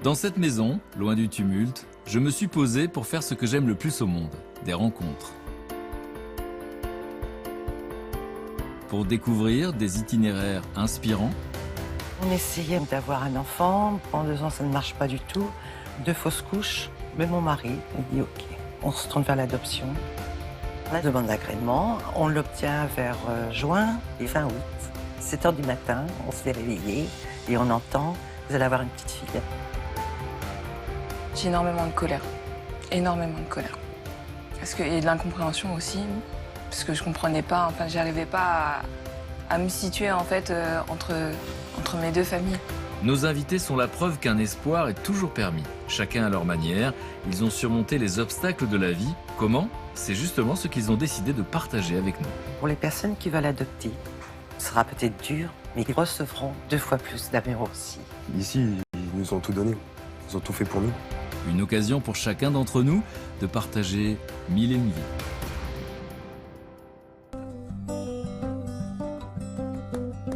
Dans cette maison, loin du tumulte, je me suis posé pour faire ce que j'aime le plus au monde, des rencontres. Pour découvrir des itinéraires inspirants. On essayait d'avoir un enfant, pendant 2 ans ça ne marche pas du tout, 2 fausses couches, mais mon mari me dit ok, on se tourne vers l'adoption. On demande l'agrément, on l'obtient vers juin et fin août. 7h du matin, on se fait réveiller et on entend « vous allez avoir une petite fille ». J'ai énormément de colère, énormément de colère. Et de l'incompréhension aussi, parce que je comprenais pas, enfin j'arrivais pas à me situer en fait entre mes 2 familles. Nos invités sont la preuve qu'un espoir est toujours permis. Chacun à leur manière, ils ont surmonté les obstacles de la vie. Comment? C'est justement ce qu'ils ont décidé de partager avec nous. Pour les personnes qui veulent adopter, ce sera peut-être dur, mais ils recevront 2 fois plus d'amour aussi. Ici, ils nous ont tout donné. Ils ont tout fait pour nous. Une occasion pour chacun d'entre nous de partager 1001 vies.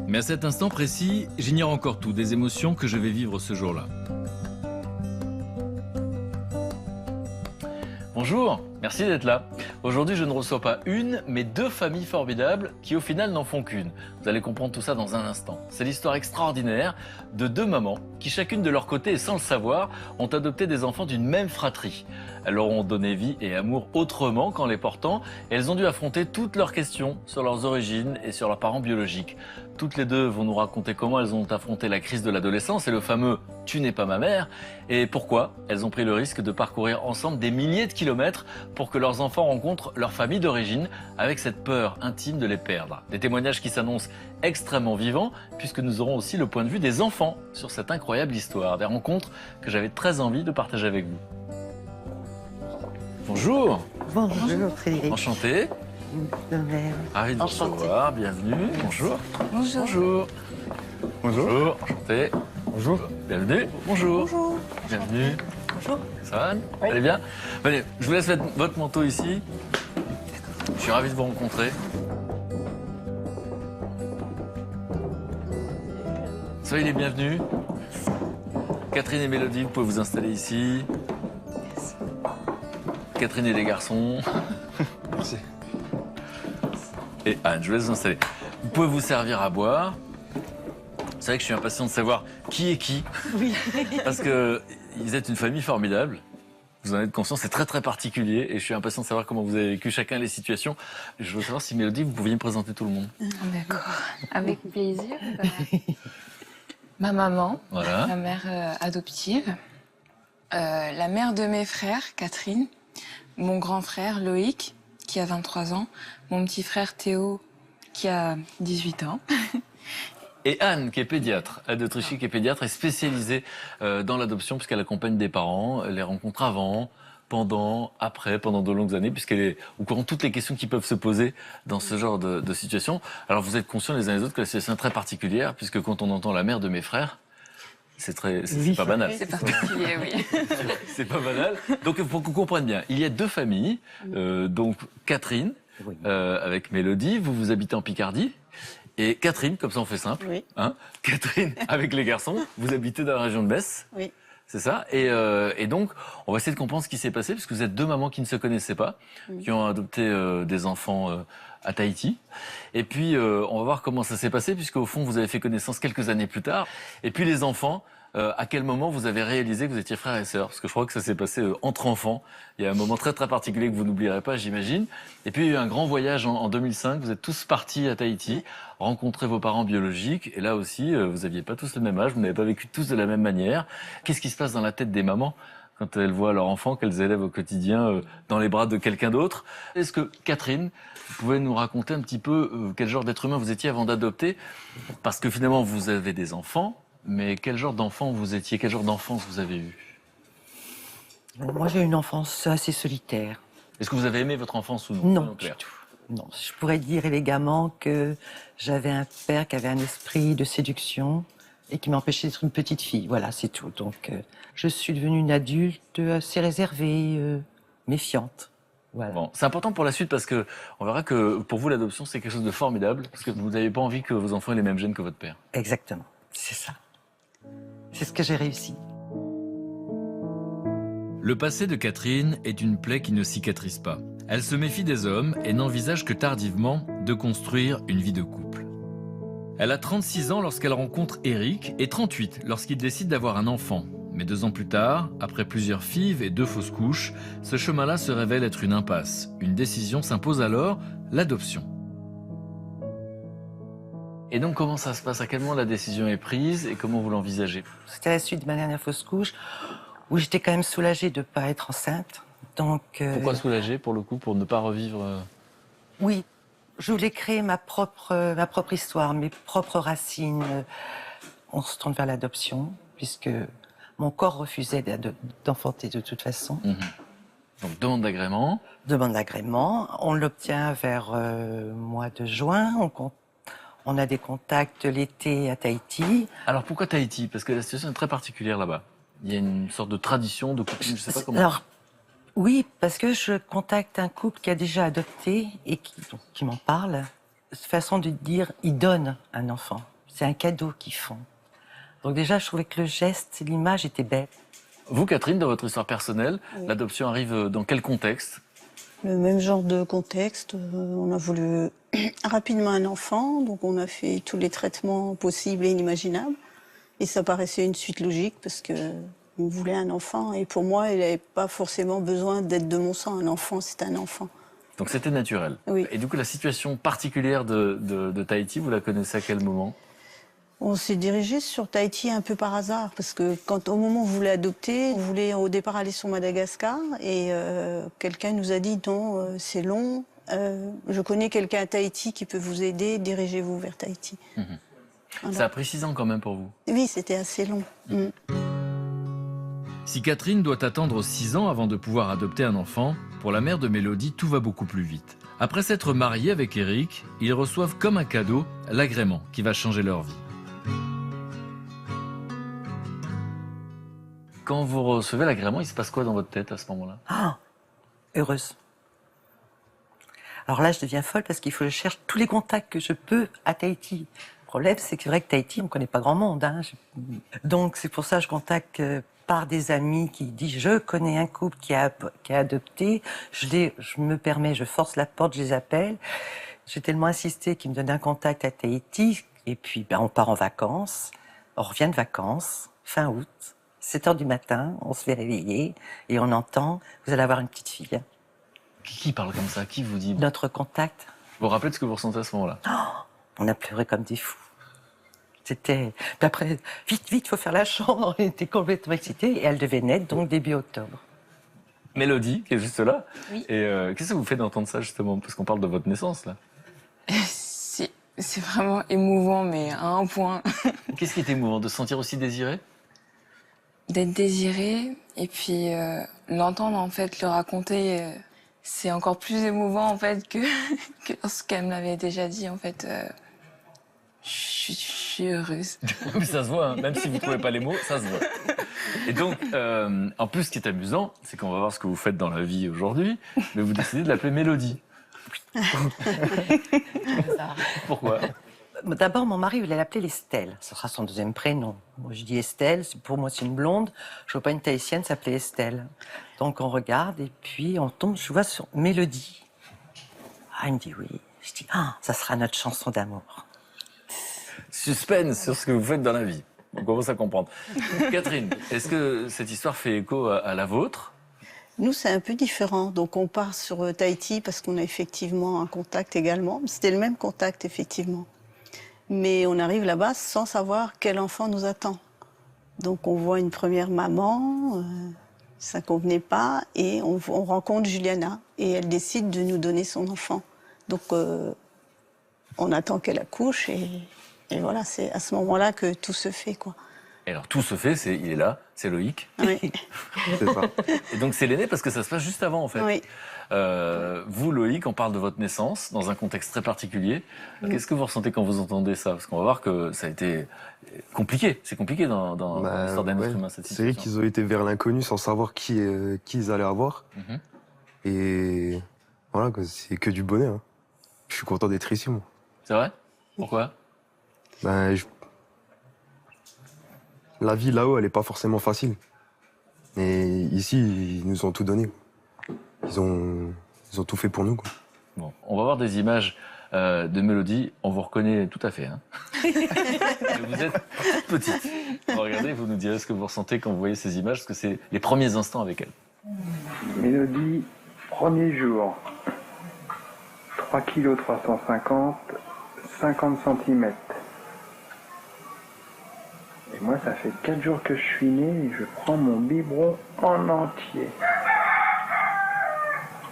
Mais à cet instant précis, j'ignore encore tout des émotions que je vais vivre ce jour-là. Bonjour, merci d'être là. Aujourd'hui, je ne reçois pas une, mais 2 familles formidables qui au final n'en font qu'une. Vous allez comprendre tout ça dans un instant. C'est l'histoire extraordinaire de 2 mamans qui, chacune de leur côté et sans le savoir, ont adopté des enfants d'une même fratrie. Elles leur ont donné vie et amour autrement qu'en les portant, et elles ont dû affronter toutes leurs questions sur leurs origines et sur leurs parents biologiques. Toutes les 2 vont nous raconter comment elles ont affronté la crise de l'adolescence et le fameux « tu n'es pas ma mère » et pourquoi elles ont pris le risque de parcourir ensemble des milliers de kilomètres pour que leurs enfants rencontrent leur famille d'origine avec cette peur intime de les perdre. Des témoignages qui s'annoncent extrêmement vivants puisque nous aurons aussi le point de vue des enfants sur cette incroyable histoire. Des rencontres que j'avais très envie de partager avec vous. Bonjour. Bonjour Frédéric. Enchanté. De même. Ravi de vous recevoir, bienvenue. Bonjour. Bonjour. Bonjour. Bonjour. Enchanté. Bonjour. Bienvenue. Bonjour. Bonjour. Bienvenue. Bonjour. Ça va? Vous allez bien? Allez, je vous laisse mettre votre manteau ici. Je suis ravi de vous rencontrer. Soyez les bienvenus. Catherine et Mélodie, vous pouvez vous installer ici. Catherine et les garçons. Merci. Et Anne, je vais vous installer. Vous pouvez vous servir à boire. C'est vrai que je suis impatient de savoir qui est qui. Oui. Parce que vous êtes une famille formidable. Vous en êtes conscient, c'est très très particulier. Et je suis impatient de savoir comment vous avez vécu chacun les situations. Je veux savoir si Mélodie, vous pouviez me présenter tout le monde. D'accord. Avec plaisir. Ma maman, Voilà. ma mère adoptive, la mère de mes frères, Catherine, mon grand frère Loïc, qui a 23 ans, mon petit frère Théo, qui a 18 ans. Et Anne, qui est pédiatre, Anne de Trichy, qui est pédiatre, est spécialisée dans l'adoption, puisqu'elle accompagne des parents, elle les rencontre avant, pendant, après, pendant de longues années, puisqu'elle est au courant de toutes les questions qui peuvent se poser dans ce genre de situation. Alors vous êtes conscients les uns les autres que la situation est très particulière, puisque quand on entend la mère de mes frères, c'est pas banal. C'est particulier, oui. C'est pas banal. Donc, pour qu'on comprenne bien, il y a 2 familles. Donc, Catherine, Oui. avec Mélodie, vous habitez en Picardie. Et Catherine, comme ça on fait simple. Oui. Hein, Catherine, avec les garçons, vous habitez dans la région de Metz. Oui. C'est ça. Et donc, on va essayer de comprendre ce qui s'est passé, parce que vous êtes 2 mamans qui ne se connaissaient pas, qui ont adopté des enfants à Tahiti. Et puis, on va voir comment ça s'est passé, puisqu'au fond, vous avez fait connaissance quelques années plus tard. Et puis, les enfants, à quel moment vous avez réalisé que vous étiez frères et sœurs? Parce que je crois que ça s'est passé entre enfants. Il y a un moment très très particulier que vous n'oublierez pas, j'imagine. Et puis, il y a eu un grand voyage en 2005. Vous êtes tous partis à Tahiti, rencontrer vos parents biologiques. Et là aussi, vous n'aviez pas tous le même âge, vous n'avez pas vécu tous de la même manière. Qu'est-ce qui se passe dans la tête des mamans quand elles voient leur enfant qu'elles élèvent au quotidien dans les bras de quelqu'un d'autre? Est-ce que, Catherine, vous pouvez nous raconter un petit peu quel genre d'être humain vous étiez avant d'adopter? Parce que finalement, vous avez des enfants, mais quel genre d'enfant vous étiez? Quel genre d'enfance vous avez eu? Moi j'ai eu une enfance assez solitaire. Est-ce que vous avez aimé votre enfance ou non? Non, Soyons du clairs. tout. Non, je pourrais dire élégamment que j'avais un père qui avait un esprit de séduction et qui m'empêchait d'être une petite fille. Voilà, c'est tout. Donc, je suis devenue une adulte assez réservée, méfiante. Voilà. Bon, c'est important pour la suite parce que on verra que pour vous l'adoption c'est quelque chose de formidable parce que vous n'avez pas envie que vos enfants aient les mêmes gènes que votre père. Exactement, c'est ça. C'est ce que j'ai réussi. Le passé de Catherine est une plaie qui ne cicatrise pas. Elle se méfie des hommes et n'envisage que tardivement de construire une vie de couple. Elle a 36 ans lorsqu'elle rencontre Eric et 38 lorsqu'il décide d'avoir un enfant. Mais 2 ans plus tard, après plusieurs fives et 2 fausses couches, ce chemin-là se révèle être une impasse. Une décision s'impose alors, l'adoption. Et donc comment ça se passe? À quel moment la décision est prise et comment vous l'envisagez? C'était à la suite de ma dernière fausse couche, où j'étais quand même soulagée de ne pas être enceinte. Donc, Pourquoi soulager pour le coup, pour ne pas revivre oui, je voulais créer ma propre histoire, mes propres racines. On se tourne vers l'adoption, puisque mon corps refusait d'enfanter de toute façon. Donc demande d'agrément. Demande d'agrément, on l'obtient vers mois de juin. On a des contacts l'été à Tahiti. Alors pourquoi Tahiti? Parce que la situation est très particulière là-bas. Il y a une sorte de tradition, de coutume, je ne sais pas comment. Alors, oui, parce que je contacte un couple qui a déjà adopté et qui m'en parle. Cette façon de dire, ils donnent un enfant. C'est un cadeau qu'ils font. Donc déjà, je trouvais que le geste, l'image était belle. Vous, Catherine, dans votre histoire personnelle, l'adoption arrive dans quel contexte? Le même genre de contexte. On a voulu rapidement un enfant, donc on a fait tous les traitements possibles et inimaginables. Et ça paraissait une suite logique parce que on voulait un enfant. Et pour moi, il n'avait pas forcément besoin d'être de mon sang. Un enfant, c'est un enfant. Donc c'était naturel. Oui. Et du coup, la situation particulière de Tahiti, vous la connaissez à quel moment? On s'est dirigé sur Tahiti un peu par hasard, parce que au moment où on voulait adopter, on voulait au départ aller sur Madagascar, et quelqu'un nous a dit non, c'est long, je connais quelqu'un à Tahiti qui peut vous aider, dirigez-vous vers Tahiti. Ça a pris 6 ans quand même pour vous. Oui, c'était assez long. Si Catherine doit attendre 6 ans avant de pouvoir adopter un enfant, pour la mère de Mélodie, tout va beaucoup plus vite. Après s'être mariée avec Eric, ils reçoivent comme un cadeau l'agrément qui va changer leur vie. Quand vous recevez l'agrément, il se passe quoi dans votre tête à ce moment-là? Ah, heureuse. Alors là, je deviens folle parce qu'il faut que je cherche tous les contacts que je peux à Tahiti. Le problème, c'est que c'est vrai que Tahiti, on ne connaît pas grand monde. Hein. Donc c'est pour ça que je contacte par des amis qui disent je connais un couple qui a adopté. Je me permets, je force la porte, je les appelle. J'ai tellement insisté qu'ils me donnent un contact à Tahiti. Et puis on part en vacances. On revient de vacances, fin août. 7h du matin, on se fait réveiller et on entend « Vous allez avoir une petite fille ». Qui parle comme ça? Qui vous dit? Notre contact. Vous vous rappelez de ce que vous ressentez à ce moment-là? On a pleuré comme des fous. C'était... Puis après, vite, il faut faire la chambre. On était complètement excités et elle devait naître, donc début octobre. Mélodie, qui est juste là. Oui. Et qu'est-ce que vous faites d'entendre ça, justement? Parce qu'on parle de votre naissance, là. C'est vraiment émouvant, mais à un point. Qu'est-ce qui est émouvant? De se sentir aussi désiré? D'être désiré, et puis l'entendre, en fait, le raconter, c'est encore plus émouvant, en fait, que ce qu'elle me l'avait déjà dit, en fait. Je suis heureuse. Mais ça se voit, hein. Même si vous ne trouvez pas les mots, ça se voit. Et donc, en plus, ce qui est amusant, c'est qu'on va voir ce que vous faites dans la vie aujourd'hui, mais vous décidez de l'appeler Mélodie. Pourquoi? D'abord, mon mari voulait l'appeler Estelle. Ce sera son deuxième prénom. Moi, je dis Estelle, pour moi, c'est une blonde. Je ne vois pas une Tahitienne s'appeler Estelle. Donc, on regarde et puis on tombe, je vois, sur Mélodie. Ah, il me dit oui. Je dis, ça sera notre chanson d'amour. Suspense sur ce que vous faites dans la vie. On commence à comprendre. Catherine, est-ce que cette histoire fait écho à la vôtre? Nous, c'est un peu différent. Donc, on part sur Tahiti parce qu'on a effectivement un contact également. C'était le même contact, effectivement. Mais on arrive là-bas sans savoir quel enfant nous attend. Donc, on voit une première maman, ça ne convenait pas, et on rencontre Juliana, et elle décide de nous donner son enfant. Donc, on attend qu'elle accouche, et voilà, c'est à ce moment-là que tout se fait, quoi. Et alors, tout se fait, il est là, c'est Loïc. Oui. C'est ça. Et donc, c'est l'aîné parce que ça se passe juste avant, en fait. Oui. Vous, Loïc, on parle de votre naissance dans un contexte très particulier. Qu'est-ce que vous ressentez quand vous entendez ça? Parce qu'on va voir que ça a été compliqué. C'est compliqué dans l'histoire d'un être humain, cette C'est vrai situation. qu'ils ont été vers l'inconnu sans savoir qui ils allaient avoir. Et voilà, c'est que du bonheur. Hein. Je suis content d'être ici, moi. C'est vrai? Pourquoi? La vie là-haut, elle est pas forcément facile. Et ici, ils nous ont tout donné. Ils ont tout fait pour nous, quoi. Bon, on va voir des images de Mélodie. On vous reconnaît tout à fait. Hein. Vous êtes toute petite. Regardez, vous nous direz ce que vous ressentez quand vous voyez ces images, parce que c'est les premiers instants avec elle. Mélodie, premier jour. 3 kg 350, 50 cm. Et moi, ça fait 4 jours que je suis né et je prends mon biberon en entier.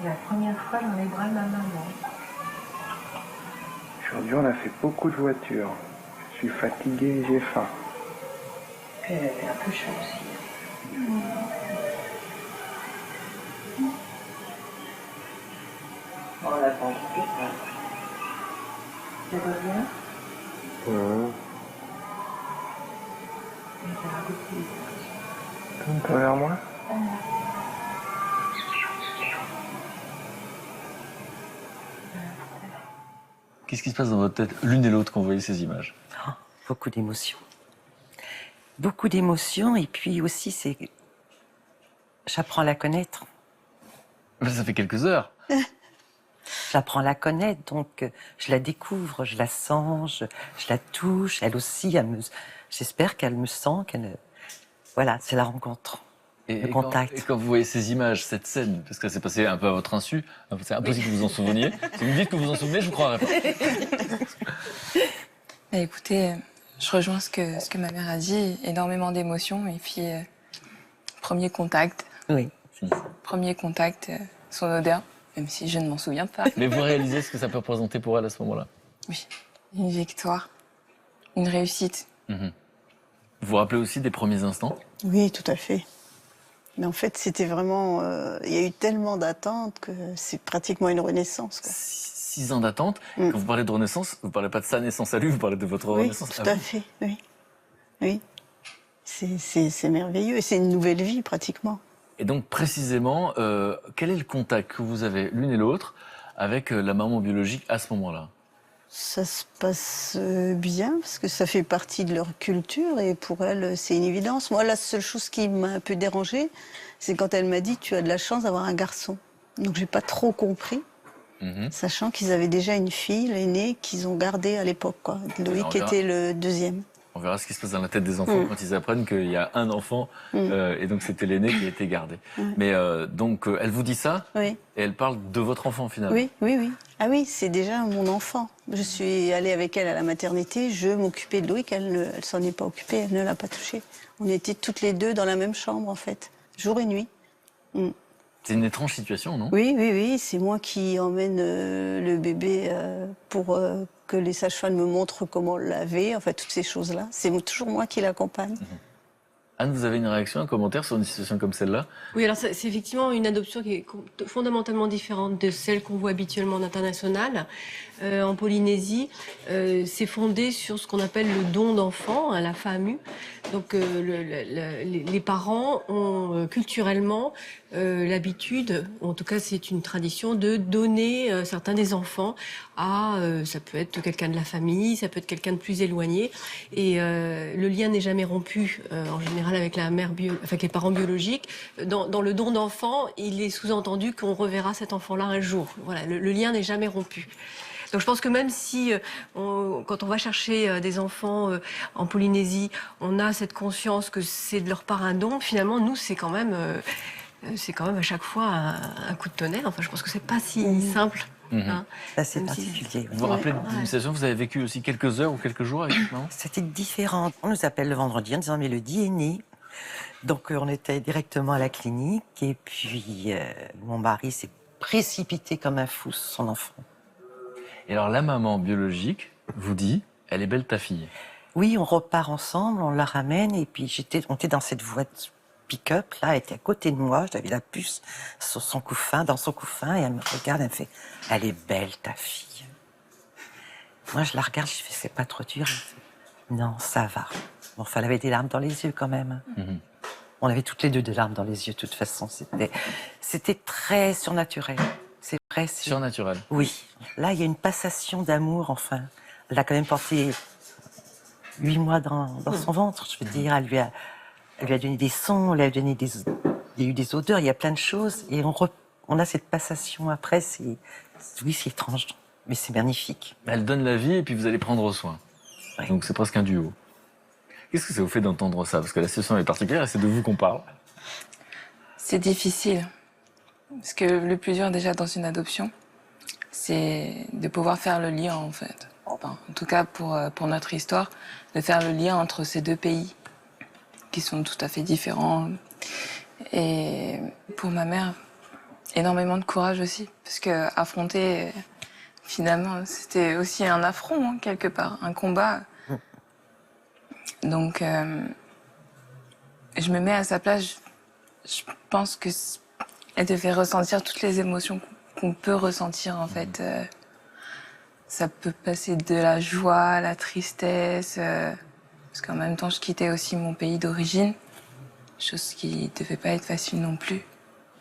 La première fois, j'en ai bras ma maman. Aujourd'hui, on a fait beaucoup de voitures. Je suis fatigué et j'ai faim. Elle est un peu chaud aussi. On l'a pas occupé, ça. Ça va bien? Tourne-toi vers moi. Qu'est-ce qui se passe dans votre tête, l'une et l'autre, quand vous voyez ces images? Oh, beaucoup d'émotions. Beaucoup d'émotions, et puis aussi, j'apprends à la connaître. Ça fait quelques heures. J'apprends à la connaître, donc je la découvre, je la sens, je la touche. Elle aussi, j'espère qu'elle me sent, voilà, c'est la rencontre, le contact. Et quand vous voyez ces images, cette scène, parce que ça s'est passé un peu à votre insu, c'est impossible que vous en souveniez. Si vous me dites que vous en souvenez, je vous croirais pas. Bah, écoutez, je rejoins ce que ma mère a dit, énormément d'émotions, et puis premier contact. Oui. Premier contact, son odeur, même si je ne m'en souviens pas. Mais vous réalisez ce que ça peut représenter pour elle à ce moment-là? Oui, une victoire, une réussite. Vous vous rappelez aussi des premiers instants? Oui, tout à fait. Mais en fait, c'était vraiment... il y a eu tellement d'attentes que c'est pratiquement une renaissance, quoi. 6 ans d'attente. Quand vous parlez de renaissance, vous ne parlez pas de sa naissance à lui, vous parlez de votre Oui, renaissance tout à à vous. fait, oui. Oui. C'est merveilleux, et c'est une nouvelle vie, pratiquement. Et donc, précisément, quel est le contact que vous avez l'une et l'autre avec la maman biologique à ce moment-là? Ça se passe bien, parce que ça fait partie de leur culture, et pour elles, c'est une évidence. Moi, la seule chose qui m'a un peu dérangée, c'est quand elle m'a dit « tu as de la chance d'avoir un garçon ». Donc, j'ai pas trop compris, sachant qu'ils avaient déjà une fille, l'aînée, qu'ils ont gardée à l'époque, quoi. Loïc était le deuxième. On verra ce qui se passe dans la tête des enfants quand ils apprennent qu'il y a un enfant, et donc c'était l'aîné qui a été gardé. Mais donc, elle vous dit ça, Oui. et elle parle de votre enfant finalement. Oui, oui, oui. Ah oui, c'est déjà mon enfant. Je suis allée avec elle à la maternité, je m'occupais de Loïc, elle ne s'en est pas occupée, elle ne l'a pas touché. On était toutes les deux dans la même chambre, en fait, jour et nuit. C'est une étrange situation, non? Oui, oui, oui, c'est moi qui emmène le bébé pour que les sages-femmes me montrent comment laver, enfin, toutes ces choses-là. C'est toujours moi qui l'accompagne. Anne, vous avez une réaction, un commentaire sur une situation comme celle-là? Oui, alors c'est effectivement une adoption qui est fondamentalement différente de celle qu'on voit habituellement en international. En Polynésie, c'est fondé sur ce qu'on appelle le don d'enfant, la FAMU. Donc les parents ont culturellement l'habitude, ou en tout cas c'est une tradition, de donner certains des enfants à, ça peut être quelqu'un de la famille, ça peut être quelqu'un de plus éloigné, et le lien n'est jamais rompu en général avec la mère avec les parents biologiques. Dans le don d'enfant, il est sous-entendu qu'on reverra cet enfant-là un jour. Voilà, le lien n'est jamais rompu. Donc je pense que même si, quand on va chercher des enfants en Polynésie, on a cette conscience que c'est de leur part un don, finalement, nous, c'est quand même à chaque fois un coup de tonnerre. Enfin, je pense que c'est pas si simple. Hein, C'est particulier. Vous vous rappelez d'une situation, vous avez vécu aussi quelques heures ou quelques jours avec maman? C'était différent. On nous appelle le vendredi en disant « Mélodie est née ». Donc on était directement à la clinique, et puis mon mari s'est précipité comme un fou sur son enfant. Et alors la maman biologique vous dit, elle est belle ta fille. Oui, on repart ensemble, on la ramène, et puis on était dans cette voiture pick-up, là, elle était à côté de moi, j'avais la puce sur son couffin, dans son couffin, et elle me regarde, elle me fait « Elle est belle ta fille ». Moi, je la regarde, je fais « C'est pas trop dur ». Elle me fait « Non, ça va ». Bon, enfin, elle avait des larmes dans les yeux quand même. On avait toutes les deux des larmes dans les yeux, de toute façon. C'était très surnaturel. C'est vrai. Surnaturel. Oui. Là, il y a une passation d'amour, enfin. Elle a quand même porté 8 mois dans son ventre, je veux dire. Elle lui a donné des sons, elle lui a donné il y a eu des odeurs, il y a plein de choses. Et on a cette passation après. Oui, c'est étrange, mais c'est magnifique. Elle donne la vie et puis vous allez prendre soin. Ouais. Donc c'est presque un duo. Qu'est-ce que ça vous fait d'entendre ça? Parce que la situation est particulière et c'est de vous qu'on parle. C'est difficile. Parce que le plus dur déjà dans une adoption, c'est de pouvoir faire le lien en fait. Enfin, en tout cas pour notre histoire, de faire le lien entre ces deux pays qui sont tout à fait différents. Et pour ma mère, énormément de courage aussi. Parce que affronter, finalement, c'était aussi un affront hein, quelque part, un combat. Donc, je me mets à sa place. Je pense que elle devait ressentir toutes les émotions qu'on peut ressentir en fait. Ça peut passer de la joie à la tristesse, parce qu'en même temps je quittais aussi mon pays d'origine, chose qui devait pas être facile non plus.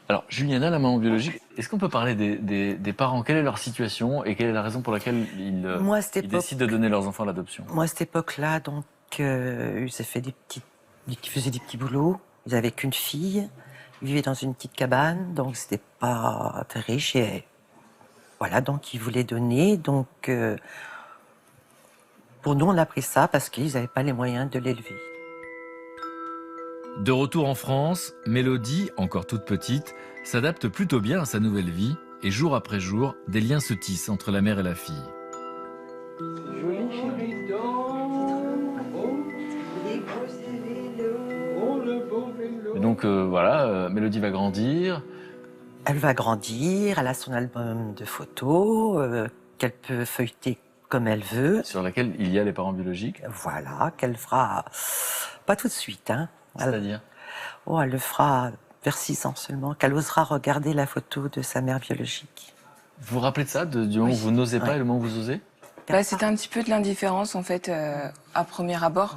Alors, Juliana, la maman biologique, est-ce qu'on peut parler des parents? Quelle est leur situation et quelle est la raison pour laquelle Moi, à cette ils décident de donner leurs enfants à l'adoption? Moi, à cette époque-là, donc, ils faisaient ils faisaient des petits boulots. Ils avaient qu'une fille. Ils vivaient dans une petite cabane, donc c'était pas très riche. Et voilà, donc ils voulaient donner. Donc, pour nous, on a pris ça parce qu'ils n'avaient pas les moyens de l'élever. De retour en France, Mélodie, encore toute petite, s'adapte plutôt bien à sa nouvelle vie et jour après jour, des liens se tissent entre la mère et la fille. Joli chéri, Et donc voilà, Mélodie va grandir. Elle va grandir, elle a son album de photos qu'elle peut feuilleter comme elle veut. Sur laquelle il y a les parents biologiques. Voilà, qu'elle fera pas tout de suite. Hein. C'est-à-dire? Elle le fera vers 6 ans seulement, qu'elle osera regarder la photo de sa mère biologique. Vous vous rappelez de ça, du moment où vous n'osez pas et le moment où vous osez? C'était un petit peu de l'indifférence en fait à premier abord.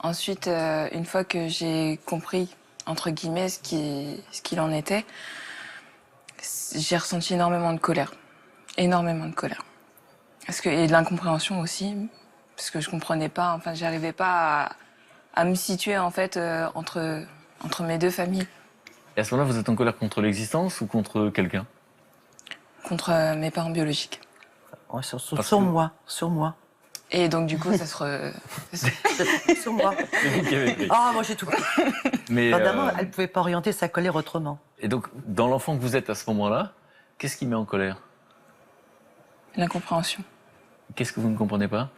Ensuite, une fois que j'ai compris entre guillemets ce qu'il en était, j'ai ressenti énormément de colère, et de l'incompréhension aussi, parce que je comprenais pas, enfin j'arrivais pas à me situer en fait entre mes deux familles. Et à ce moment-là, vous êtes en colère contre l'existence ou contre quelqu'un? Contre mes parents biologiques. Ouais, sur moi. Et donc du coup, ça se Sur moi. C'est vous qui avez pris. Moi j'ai tout pris. Mais, Évidemment, elle ne pouvait pas orienter sa colère autrement. Et donc, dans l'enfant que vous êtes à ce moment-là, qu'est-ce qui met en colère? L'incompréhension. Qu'est-ce que vous ne comprenez pas?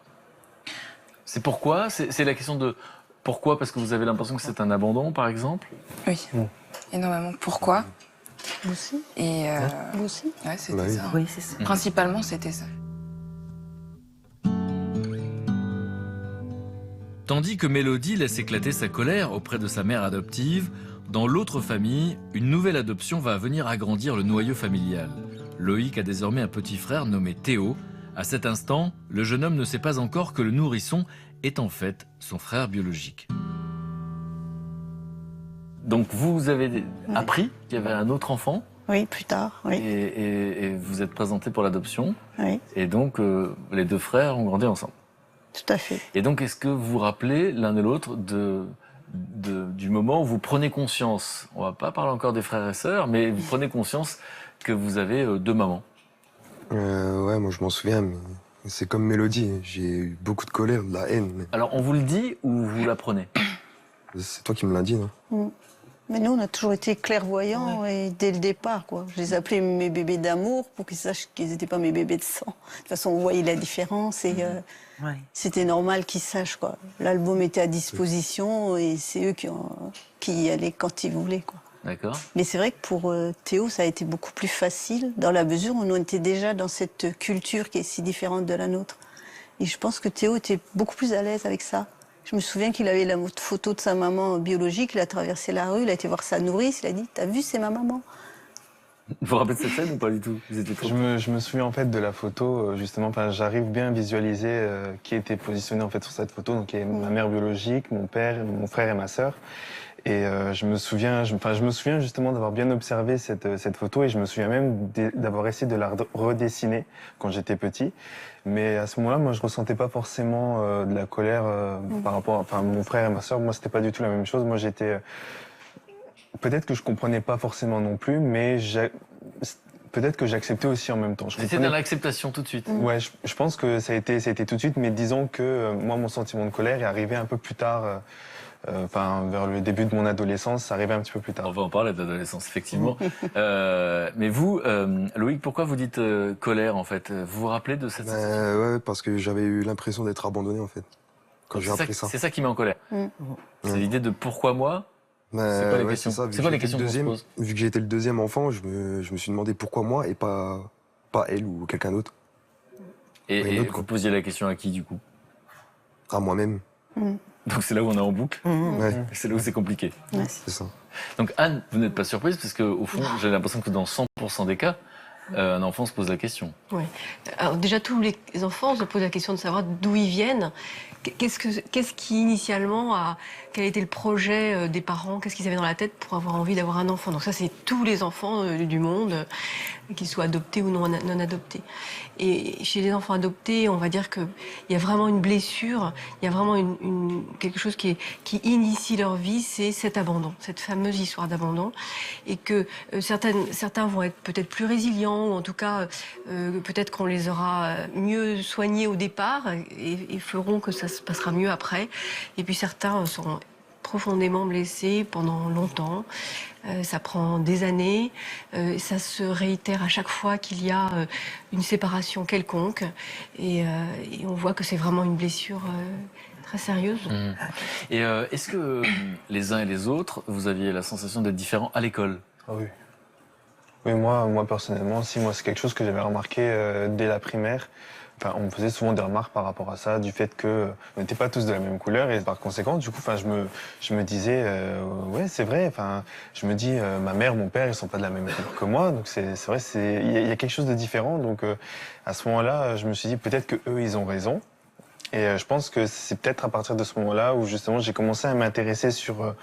C'est pourquoi? C'est la question de pourquoi? Parce que vous avez l'impression que c'est un abandon, par exemple? Oui, énormément. Pourquoi? Vous aussi Et Vous aussi ouais, c'était Bah oui. ça. Oui, c'est ça. Principalement, c'était ça. Tandis que Mélodie laisse éclater sa colère auprès de sa mère adoptive, dans l'autre famille, une nouvelle adoption va venir agrandir le noyau familial. Loïc a désormais un petit frère nommé Théo. À cet instant, le jeune homme ne sait pas encore que le nourrisson est en fait son frère biologique. Donc vous avez appris qu'il y avait un autre enfant Oui, plus tard, oui. et vous êtes présenté pour l'adoption. Oui, Et donc les deux frères ont grandi ensemble. tout à fait. Et donc est-ce que vous vous rappelez l'un et l'autre du moment où vous prenez conscience, on va pas parler encore des frères et sœurs, mais vous prenez conscience que vous avez deux mamans? Ouais, moi je m'en souviens, mais c'est comme Mélodie. J'ai eu beaucoup de colère, de la haine. Mais Alors on vous le dit ou vous l'apprenez? c'est toi qui me l'as dit, non? Mais nous, on a toujours été clairvoyants et dès le départ, quoi. Je les appelais mes bébés d'amour pour qu'ils sachent qu'ils n'étaient pas mes bébés de sang. De toute façon, on voyait la différence et Ouais. c'était normal qu'ils sachent, quoi. L'album était à disposition et c'est eux qui y allaient quand ils voulaient, quoi. D'accord. Mais c'est vrai que pour Théo, ça a été beaucoup plus facile dans la mesure où on était déjà dans cette culture qui est si différente de la nôtre. Et je pense que Théo était beaucoup plus à l'aise avec ça. Je me souviens qu'il avait la photo de sa maman biologique, il a traversé la rue, il a été voir sa nourrice, il a dit « T'as vu, c'est ma maman ?» Vous vous rappelez de cette scène ou pas du tout? Vous étiez trop... Je me souviens en fait de la photo, justement, j'arrive bien à visualiser qui était positionné en fait sur cette photo. Donc il y a ma mère biologique, mon père, mon frère et ma sœur. Et je me souviens justement d'avoir bien observé cette photo et je me souviens même d'avoir essayé de la redessiner quand j'étais petit. Mais à ce moment-là, moi, je ressentais pas forcément de la colère par rapport à mon frère et ma sœur. Moi, c'était pas du tout la même chose. Moi, j'étais peut-être que je comprenais pas forcément non plus, mais peut-être que j'acceptais aussi en même temps. C'était dans l'acceptation tout de suite. Ouais, je pense que ça a été tout de suite, mais disons que moi, mon sentiment de colère est arrivé un peu plus tard, vers le début de mon adolescence, ça arrivait un petit peu plus tard. On va en parler de l'adolescence, effectivement. Mais vous, Loïc, pourquoi vous dites colère, en fait? Vous vous rappelez de cette situation? Ouais, parce que j'avais eu l'impression d'être abandonné, en fait, quand j'ai appris ça. C'est ça qui met en colère. C'est l'idée de pourquoi moi? C'est quoi les questions? ça. C'est quoi les questions qu'on se pose? Vu que j'ai été le deuxième enfant, je me suis demandé pourquoi moi et pas elle ou quelqu'un d'autre. Et vous posiez la question à qui, du coup? À moi-même. Donc c'est là où on est en boucle. Ouais, C'est là où c'est compliqué. c'est ça. Donc Anne, vous n'êtes pas surprise parce que au fond, j'ai l'impression que dans 100% des cas, un enfant se pose la question. Ouais. Alors déjà, tous les enfants se posent la question de savoir d'où ils viennent. Qu'est-ce qui initialement quel était le projet des parents? Qu'est-ce qu'ils avaient dans la tête pour avoir envie d'avoir un enfant? Donc ça, c'est tous les enfants du monde, qu'ils soient adoptés ou non adoptés. Et chez les enfants adoptés, on va dire qu'il y a vraiment une blessure, il y a vraiment quelque chose qui initie leur vie, c'est cet abandon, cette fameuse histoire d'abandon, et que certains vont être peut-être plus résilients, ou en tout cas peut-être qu'on les aura mieux soignés au départ et feront que ça se passera mieux après. Et puis certains seront profondément blessés pendant longtemps. Ça prend des années. Ça se réitère à chaque fois qu'il y a une séparation quelconque. Et on voit que c'est vraiment une blessure très sérieuse. Et est-ce que les uns et les autres, vous aviez la sensation d'être différents à l'école? Ah oui. Oui, moi personnellement, moi c'est quelque chose que j'avais remarqué dès la primaire. Enfin, on me faisait souvent des remarques par rapport à ça, du fait que on n'était pas tous de la même couleur et par conséquent, du coup, je me disais, ouais, c'est vrai. Enfin, je me dis, ma mère, mon père, ils sont pas de la même couleur que moi, donc c'est vrai, il y a quelque chose de différent. Donc, à ce moment-là, je me suis dit peut-être que eux, ils ont raison. Et je pense que c'est peut-être à partir de ce moment-là où justement j'ai commencé à m'intéresser sur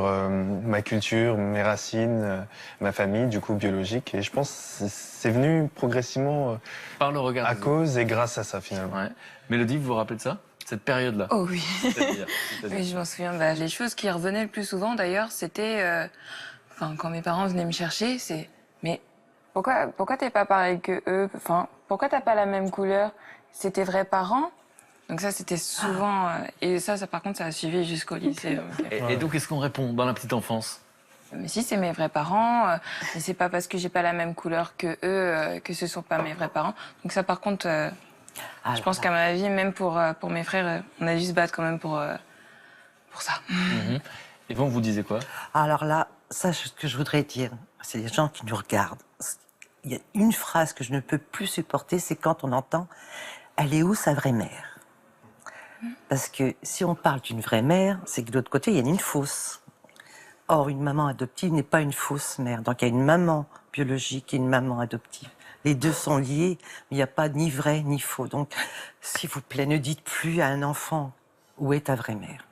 ma culture, mes racines, ma famille, du coup biologique. Et je pense que c'est venu progressivement Par le regard à des cause et grâce à ça finalement. Ouais. Mélodie, vous vous rappelez de ça? Cette période-là? Oh oui. C'est-à-dire Oui, je m'en souviens. Les choses qui revenaient le plus souvent, d'ailleurs, c'était, quand mes parents venaient me chercher, c'est mais pourquoi t'es pas pareil que eux? Enfin, pourquoi t'as pas la même couleur? C'est tes vrais parents? Donc ça, c'était souvent... et ça, par contre, ça a suivi jusqu'au lycée. Et donc, qu'est-ce qu'on répond dans la petite enfance? Mais si, c'est mes vrais parents. Et c'est pas parce que j'ai pas la même couleur que eux que ce sont pas mes vrais parents. Donc ça, par contre, je pense qu'à mon avis, même pour mes frères, on a dû se battre quand même pour ça. Et vous disiez quoi? Alors là, ça, ce que je voudrais dire, c'est les gens qui nous regardent. Il y a une phrase que je ne peux plus supporter, c'est quand on entend « Elle est où sa vraie mère ?» Parce que si on parle d'une vraie mère, c'est que de l'autre côté, il y a une fausse. Or, une maman adoptive n'est pas une fausse mère. Donc, il y a une maman biologique et une maman adoptive. Les deux sont liés, mais il n'y a pas ni vrai ni faux. Donc, s'il vous plaît, ne dites plus à un enfant « Où est ta vraie mère ?»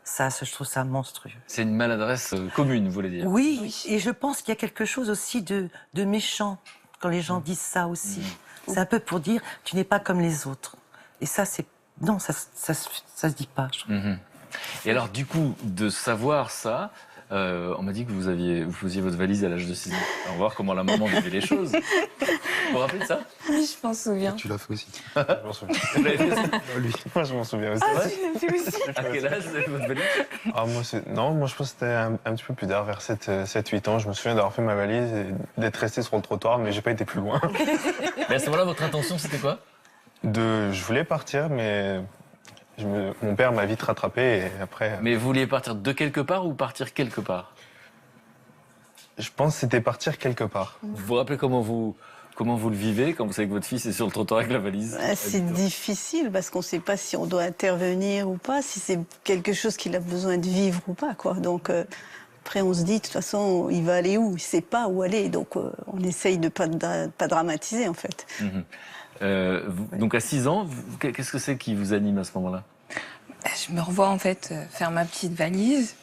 Ça, je trouve ça monstrueux. C'est une maladresse commune, vous voulez dire? Oui, et je pense qu'il y a quelque chose aussi de méchant quand les gens disent ça aussi. C'est un peu pour dire « Tu n'es pas comme les autres ». Et ça, c'est... Non, ça se dit pas, je trouve. Et alors, du coup, de savoir ça, on m'a dit que vous faisiez votre valise à l'âge de 6 ans. On va voir comment la maman vivait les choses. Vous vous rappelez de ça? Oui, je m'en souviens. Tu l'as fait aussi. Je m'en souviens. Vous l'avez fait ça? Moi, je m'en souviens aussi. Je l'ai fait aussi. À quel âge vous avez fait votre valise? Ah, moi, je pense que c'était un petit peu plus tard, vers 7-8 ans. Je me souviens d'avoir fait ma valise et d'être resté sur le trottoir, mais j'ai pas été plus loin. Mais à ce moment-là, votre intention, c'était quoi? Je voulais partir, mais mon père m'a vite rattrapé et après... Mais vous vouliez partir de quelque part ou partir quelque part? Je pense que c'était partir quelque part. Vous vous rappelez comment vous le vivez quand vous savez que votre fils est sur le trottoir avec la valise? C'est difficile parce qu'on ne sait pas si on doit intervenir ou pas, si c'est quelque chose qu'il a besoin de vivre ou pas, quoi. Donc après, on se dit, de toute façon, il va aller où? Il ne sait pas où aller. Donc on essaye de pas dramatiser, en fait. Donc à 6 ans, qu'est-ce que c'est qui vous anime à ce moment-là? Je me revois en fait faire ma petite valise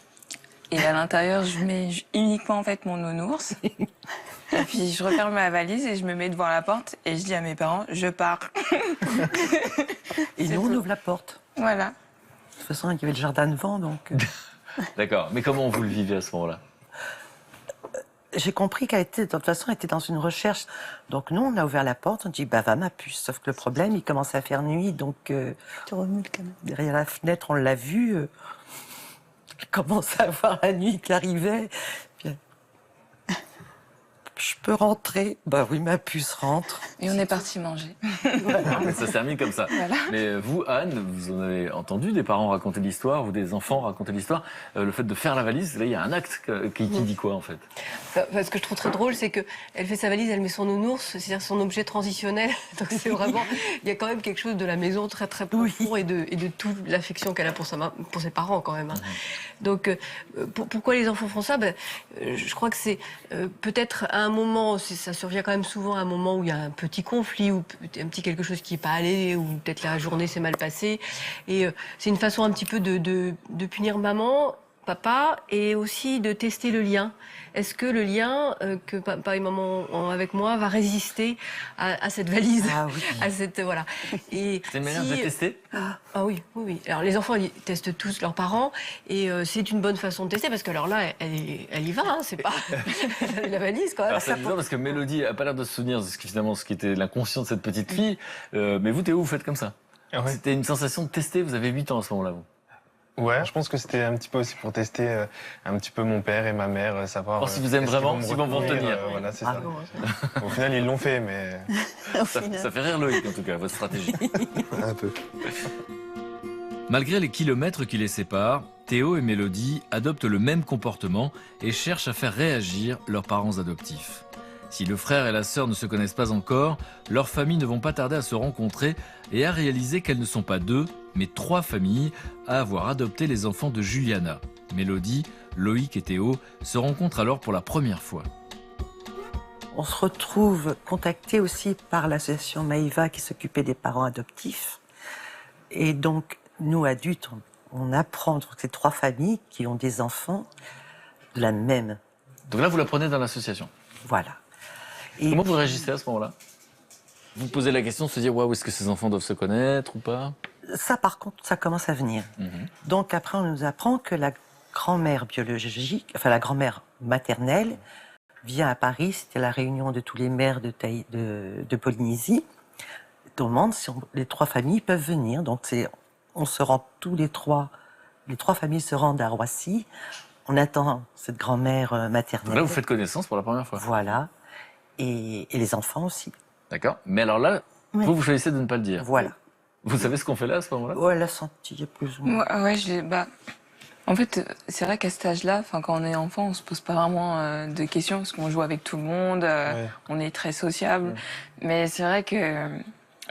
et à l'intérieur je mets uniquement en fait mon nounours et puis je referme ma valise et je me mets devant la porte et je dis à mes parents je pars. Et nous, on ouvre la porte. Voilà. De toute façon, il y avait le jardin devant, donc... D'accord. Mais comment vous le vivez à ce moment-là? J'ai compris qu'elle était, de toute façon, elle était dans une recherche. Donc nous, on a ouvert la porte, on dit, bah va ma puce. Sauf que le problème, il commençait à faire nuit, donc Tu remues le canapé. derrière la fenêtre, on l'a vue. Elle commençait à voir la nuit qui arrivait. Puis, je peux rentrer? Bah oui, ma puce rentre. Et on est parti manger. Ça s'est terminé comme ça. Voilà. Mais vous, Anne, vous en avez entendu des parents raconter l'histoire ou des enfants raconter l'histoire. Le fait de faire la valise, là, il y a un acte qui dit quoi, en fait? Ce que je trouve très drôle, c'est qu'elle fait sa valise, elle met son nounours, c'est-à-dire son objet transitionnel. Donc c'est vraiment, il y a quand même quelque chose de la maison très très profond et de toute l'affection qu'elle a pour ses parents quand même. Hein. Donc pourquoi les enfants font ça? Je crois que c'est peut-être à un moment, ça survient quand même souvent à un moment où il y a un petit conflit ou un petit quelque chose qui n'est pas allé ou peut-être la journée s'est mal passée. Et c'est une façon un petit peu de punir maman, papa, et aussi de tester le lien. Est-ce que le lien que papa et maman ont avec moi va résister à cette valise, Ah oui. à cette voilà. Et C'est une manière de tester? Ah oui, oui, oui. Alors les enfants, ils testent tous leurs parents et c'est une bonne façon de tester parce que alors là, elle y va, hein, c'est pas la valise quand même. Alors c'est amusant parce que Mélodie a pas l'air de se souvenir de ce qui était l'inconscient de cette petite fille. Mais vous, Théo, vous faites comme ça. Ah ouais. C'était une sensation de tester. Vous avez 8 ans à ce moment-là, vous. Ouais, je pense que c'était un petit peu aussi pour tester un petit peu mon père et ma mère, savoir. Voir si vous aiment est-ce qu'ils vraiment, me s'ils vont vous retenir, retenir. Voilà, c'est Ah. ça. Au final, ils l'ont fait, mais. Ça fait rire Loïc, en tout cas, votre stratégie. Un peu. Malgré les kilomètres qui les séparent, Théo et Mélodie adoptent le même comportement et cherchent à faire réagir leurs parents adoptifs. Si le frère et la sœur ne se connaissent pas encore, leurs familles ne vont pas tarder à se rencontrer et à réaliser qu'elles ne sont pas 2, mais 3 familles à avoir adopté les enfants de Juliana. Mélodie, Loïc et Théo se rencontrent alors pour la première fois. On se retrouve contacté aussi par l'association Maïva qui s'occupait des parents adoptifs. Et donc, nous, adultes, on apprend que c'est 3 familles qui ont des enfants de la même. Donc là, vous la prenez dans l'association. Voilà. Et Comment vous réagissez à ce moment-là? Vous posez la question de se dire, waouh, est-ce que ces enfants doivent se connaître ou pas? ça, par contre, ça commence à venir. Donc après, on nous apprend que la grand-mère biologique, enfin la grand-mère maternelle, vient à Paris, c'était la réunion de tous les maires de Polynésie, demande si les 3 familles peuvent venir. Donc on se rend les trois familles se rendent à Roissy. On attend cette grand-mère maternelle. Donc là, vous faites connaissance pour la première fois. Voilà. Et les enfants aussi. D'accord. Mais alors là, Oui. vous choisissez de ne pas le dire. Voilà. Vous savez ce qu'on fait là, à ce moment-là? Oh, elle a senti plus ou moins. En fait, c'est vrai qu'à cet âge-là, quand on est enfant, on se pose pas vraiment de questions parce qu'on joue avec tout le monde, on est très sociable. Ouais. Mais c'est vrai que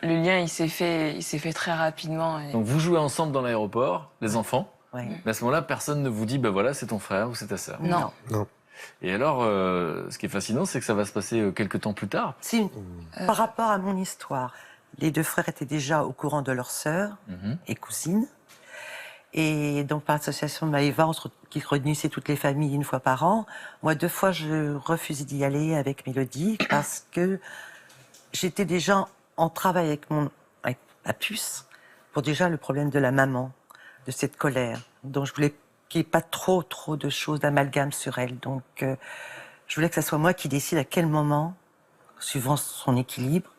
le lien, il s'est fait très rapidement. Et... Donc vous jouez ensemble dans l'aéroport, les enfants. Ouais. Mais à ce moment-là, personne ne vous dit, ben voilà, c'est ton frère ou c'est ta sœur. Non. Et alors, ce qui est fascinant, c'est que ça va se passer quelques temps plus tard. Par rapport à mon histoire, les 2 frères étaient déjà au courant de leur sœur et cousine. Et donc, par l'association de Maïva, qui réunissait toutes les familles 1 fois par an, moi, 2 fois, je refusais d'y aller avec Mélodie parce que j'étais déjà en travail avec ma puce pour déjà le problème de la maman, de cette colère. Donc, je voulais qu'il n'y ait pas trop de choses, d'amalgame sur elle. Donc, je voulais que ce soit moi qui décide à quel moment, suivant son équilibre.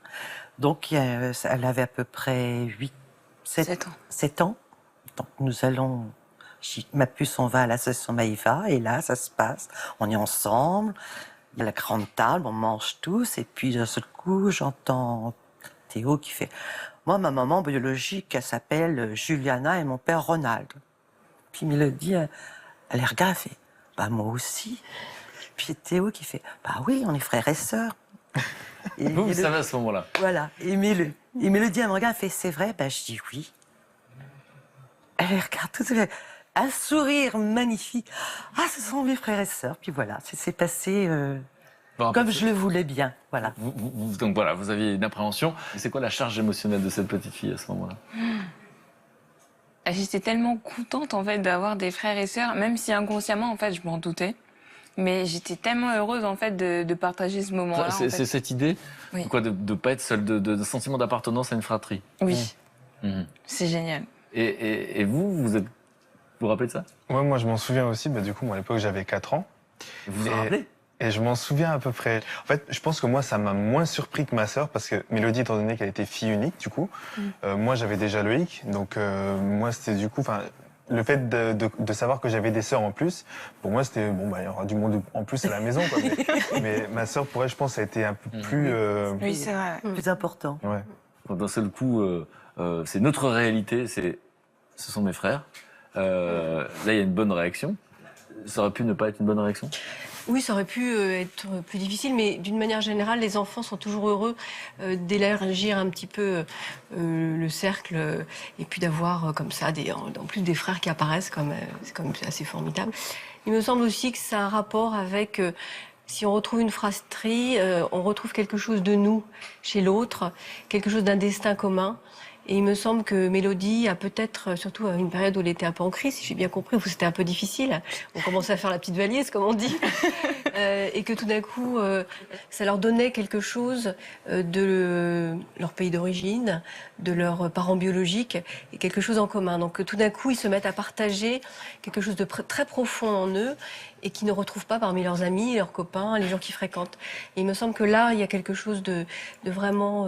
Donc, elle avait à peu près 7 ans. Donc, nous allons... Ma puce, on va à l'association Maïva, et là, ça se passe. On est ensemble, il y a la grande table, on mange tous, et puis d'un seul coup, j'entends Théo qui fait... Moi, ma maman biologique, elle s'appelle Juliana et mon père Ronald. Puis Mélodie, elle regarde, elle fait, bah moi aussi. Puis Théo qui fait, bah oui, on est frères et sœurs. Et Vous savez à ce moment-là. Voilà. Et Mélodie, elle me regarde, elle fait, c'est vrai? Ben, je dis oui. Elle les regarde tout de suite, un sourire magnifique. Ah, ce sont mes frères et sœurs. Puis voilà, c'est passé comme je le voulais bien. Voilà. Donc voilà, vous aviez une appréhension. C'est quoi la charge émotionnelle de cette petite fille à ce moment-là? J'étais tellement contente en fait d'avoir des frères et sœurs, même si inconsciemment en fait je m'en doutais. Mais j'étais tellement heureuse en fait de partager ce moment-là. C'est cette idée, Oui. quoi, de ne pas être seule, de sentiment d'appartenance à une fratrie. Oui, c'est génial. Et vous vous rappelez de ça? Ouais, moi, je m'en souviens aussi. Du coup, moi, à l'époque, j'avais 4 ans. Vous vous Et- rappelez? Et je m'en souviens à peu près. En fait, je pense que moi, ça m'a moins surpris que ma sœur, parce que Mélodie, étant donné qu'elle était fille unique, du coup, moi, j'avais déjà Loïc. Donc, moi, c'était du coup, le fait de savoir que j'avais des sœurs en plus, pour moi, c'était, bon, il y aura du monde en plus à la maison, quoi. Mais ma sœur, pour elle, je pense, ça a été un peu plus... Oui, c'est vrai. Plus important. Ouais. Quand d'un seul coup, c'est notre réalité, ce sont mes frères. Là, il y a une bonne réaction. Ça aurait pu ne pas être une bonne réaction? Oui, ça aurait pu être plus difficile, mais d'une manière générale, les enfants sont toujours heureux d'élargir un petit peu le cercle et puis d'avoir comme ça, en plus des frères qui apparaissent, c'est comme assez formidable. Il me semble aussi que ça a un rapport avec... si on retrouve une fratrie, on retrouve quelque chose de nous chez l'autre, quelque chose d'un destin commun. Et il me semble que Mélodie a peut-être, surtout à une période où elle était un peu en crise, si j'ai bien compris, où c'était un peu difficile, on commençait à faire la petite valise, comme on dit, et que tout d'un coup, ça leur donnait quelque chose de leur pays d'origine, de leurs parents biologiques, et quelque chose en commun. Donc tout d'un coup, ils se mettent à partager quelque chose de très profond en eux, et qui ne retrouvent pas parmi leurs amis, leurs copains, les gens qui fréquentent. Et il me semble que là, il y a quelque chose de vraiment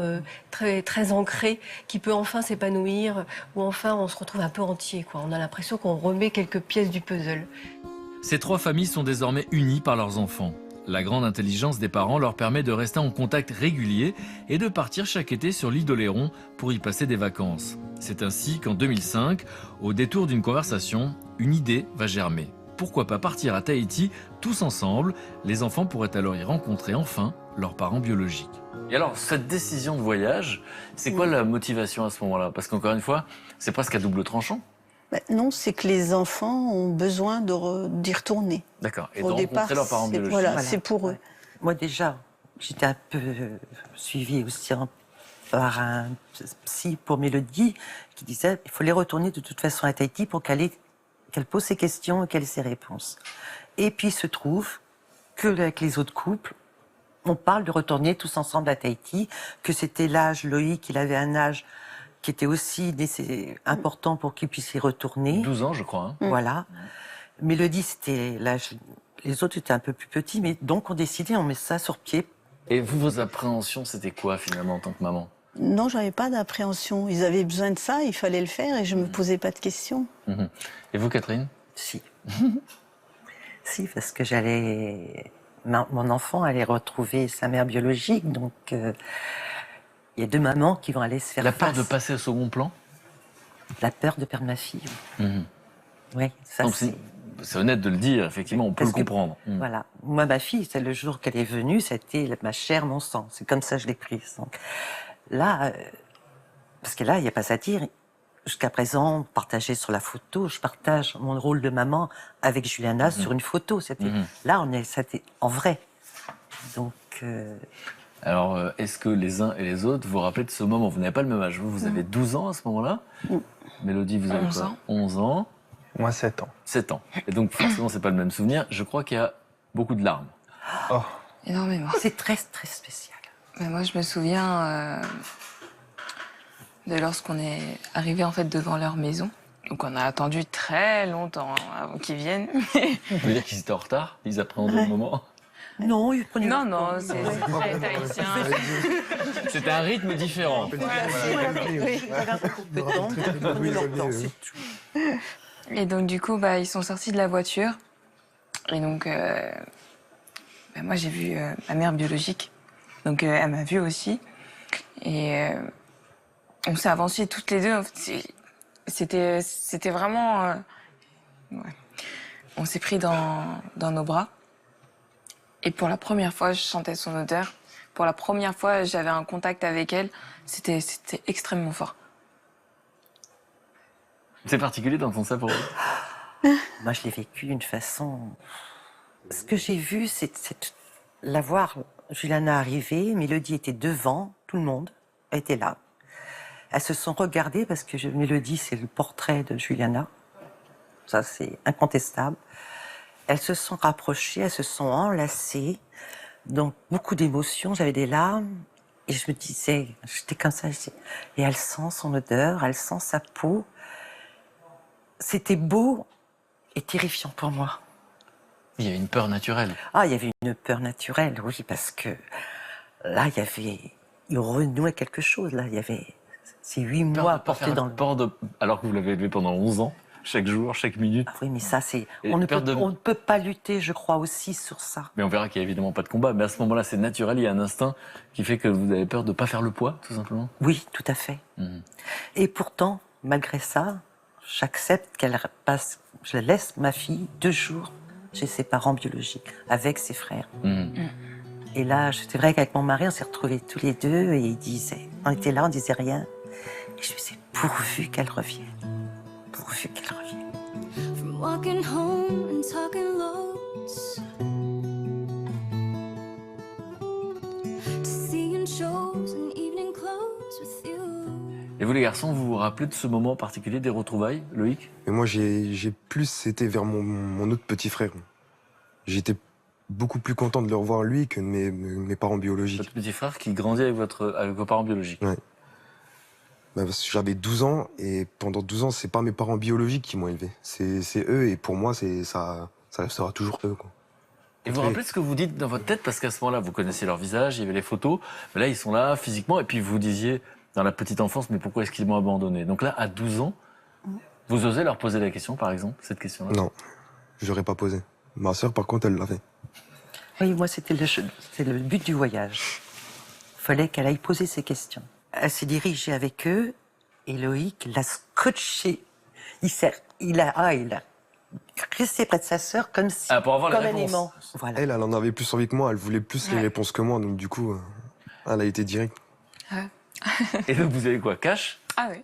très, très ancré, qui peut enfin s'épanouir, où enfin on se retrouve un peu entier, quoi. On a l'impression qu'on remet quelques pièces du puzzle. Ces trois familles sont désormais unies par leurs enfants. La grande intelligence des parents leur permet de rester en contact régulier et de partir chaque été sur l'île d'Oléron pour y passer des vacances. C'est ainsi qu'en 2005, au détour d'une conversation, une idée va germer. Pourquoi pas partir à Tahiti tous ensemble? Les enfants pourraient alors y rencontrer enfin leurs parents biologiques. Et alors, cette décision de voyage, c'est quoi la motivation à ce moment-là? Parce qu'encore une fois, c'est presque à double tranchant. Non, c'est que les enfants ont besoin d'y retourner. D'accord. Et de Au départ, rencontrer leurs parents biologiques. voilà, c'est pour eux. Moi déjà, j'étais un peu suivie aussi par un psy pour Mélodie qui disait il faut les retourner de toute façon à Tahiti pour qu'elle pose ses questions et qu'elle ait ses réponses. Et puis il se trouve que avec les autres couples, on parle de retourner tous ensemble à Tahiti, que c'était l'âge, Loïc, il avait un âge qui était aussi important pour qu'il puisse y retourner. 12 ans, je crois. Hein. Voilà. Mélodie, c'était l'âge... Les autres étaient un peu plus petits, mais donc on décidait, on met ça sur pied. Et vous, vos appréhensions, c'était quoi finalement en tant que maman? Non, j'avais pas d'appréhension. Ils avaient besoin de ça, il fallait le faire et je me posais pas de questions. Et vous, Catherine? Si. Si, parce que mon enfant allait retrouver sa mère biologique, donc il y a deux mamans qui vont aller se faire La peur face. de passer au second plan? La peur de perdre ma fille. Oui, ça Donc, c'est... c'est honnête de le dire, effectivement, on peut le Parce que, comprendre. Voilà. Moi, ma fille, c'est le jour qu'elle est venue, c'était ma chair, mon sang. C'est comme ça que je l'ai prise. Donc, là, parce que là, il n'y a pas à dire. Jusqu'à présent, on partageait sur la photo. Je partage mon rôle de maman avec Juliana sur une photo. Là, c'était en vrai. Donc. Alors, est-ce que les uns et les autres vous rappelez de ce moment? Vous n'avez pas le même âge. Vous avez 12 ans à ce moment-là. Mélodie, vous avez 11 quoi? ans. 11 ans. Moi, 7 ans. 7 ans. Et donc, forcément, c'est pas le même souvenir. Je crois qu'il y a beaucoup de larmes. Oh. Énormément. C'est très, très spécial. Mais moi, je me souviens de lorsqu'on est arrivé en fait devant leur maison. Donc, on a attendu très longtemps avant qu'ils viennent. Vous voulez dire qu'ils étaient en retard? Ils appréhendaient le moment? Non, il prenait Non, non, c'est très tahitien. C'était un rythme différent. Et donc, du coup, ils sont sortis de la voiture. Et donc, moi, j'ai vu ma mère biologique. Donc, elle m'a vue aussi. Et on s'est avancés toutes les deux. C'était vraiment... ouais. On s'est pris dans nos bras. Et pour la première fois, je sentais son odeur. Pour la première fois, j'avais un contact avec elle. C'était extrêmement fort. C'est particulier d'entendre ça pour vous? Moi, je l'ai vécu d'une façon... Ce que j'ai vu, c'est la voir, Juliana arriver, Mélodie était devant, tout le monde était là. Elles se sont regardées parce que Mélodie, c'est le portrait de Juliana. Ça, c'est incontestable. Elles se sont rapprochées, elles se sont enlacées. Donc, beaucoup d'émotions, j'avais des larmes. Et je me disais, j'étais comme ça, et elle sent son odeur, elle sent sa peau. C'était beau et terrifiant pour moi. Il y avait une peur naturelle. Ah, il y avait une peur naturelle, oui, parce que là, il renouait quelque chose, là. Il y avait ces 8 mois portés dans le... Alors que vous l'avez élevé pendant 11 ans, chaque jour, chaque minute. Ah oui, mais ça, c'est... Et On ne peur peut pas lutter, je crois, aussi sur ça. Mais on verra qu'il n'y a évidemment pas de combat. Mais à ce moment-là, c'est naturel, il y a un instinct qui fait que vous avez peur de ne pas faire le poids, tout simplement. Oui, tout à fait. Et pourtant, malgré ça, j'accepte qu'elle passe... Je laisse ma fille 2 jours chez ses parents biologiques, avec ses frères. Et là, c'est vrai qu'avec mon mari, on s'est retrouvés tous les deux et il disait... On était là, on disait rien. Et je me disais, pourvu qu'elle revienne. Pourvu qu'elle revienne. From walking home and talking loads to seeing shows and evening clothes with you. Et vous les garçons, vous vous rappelez de ce moment particulier des retrouvailles, Loïc? Et moi, j'ai plus été vers mon autre petit frère. J'étais beaucoup plus content de le revoir lui que mes parents biologiques. Votre petit frère qui grandit avec vos parents biologiques. Ouais. Bah, parce que j'avais 12 ans et pendant 12 ans, c'est pas mes parents biologiques qui m'ont élevé. C'est eux et pour moi, ça restera toujours eux, quoi. Et vous vous rappelez ce que vous dites dans votre tête? Parce qu'à ce moment-là, vous connaissez leur visage, il y avait les photos. Mais là, ils sont là physiquement et puis vous disiez dans la petite enfance, mais pourquoi est-ce qu'ils m'ont abandonné? Donc là, à 12 ans, vous osez leur poser la question, par exemple, cette question-là? Non, je l'aurais pas posé. Ma sœur, par contre, elle l'avait. Oui, moi, c'était le but du voyage. Il fallait qu'elle aille poser ses questions. Elle s'est dirigée avec eux et Loïc l'a scotché. Il a resté près de sa sœur comme si, pour avoir comme les un réponses. aimant. Voilà. Elle en avait plus envie que moi. Elle voulait plus les réponses que moi. Donc du coup, elle a été directe. Et donc vous avez quoi? Cash? Ah oui.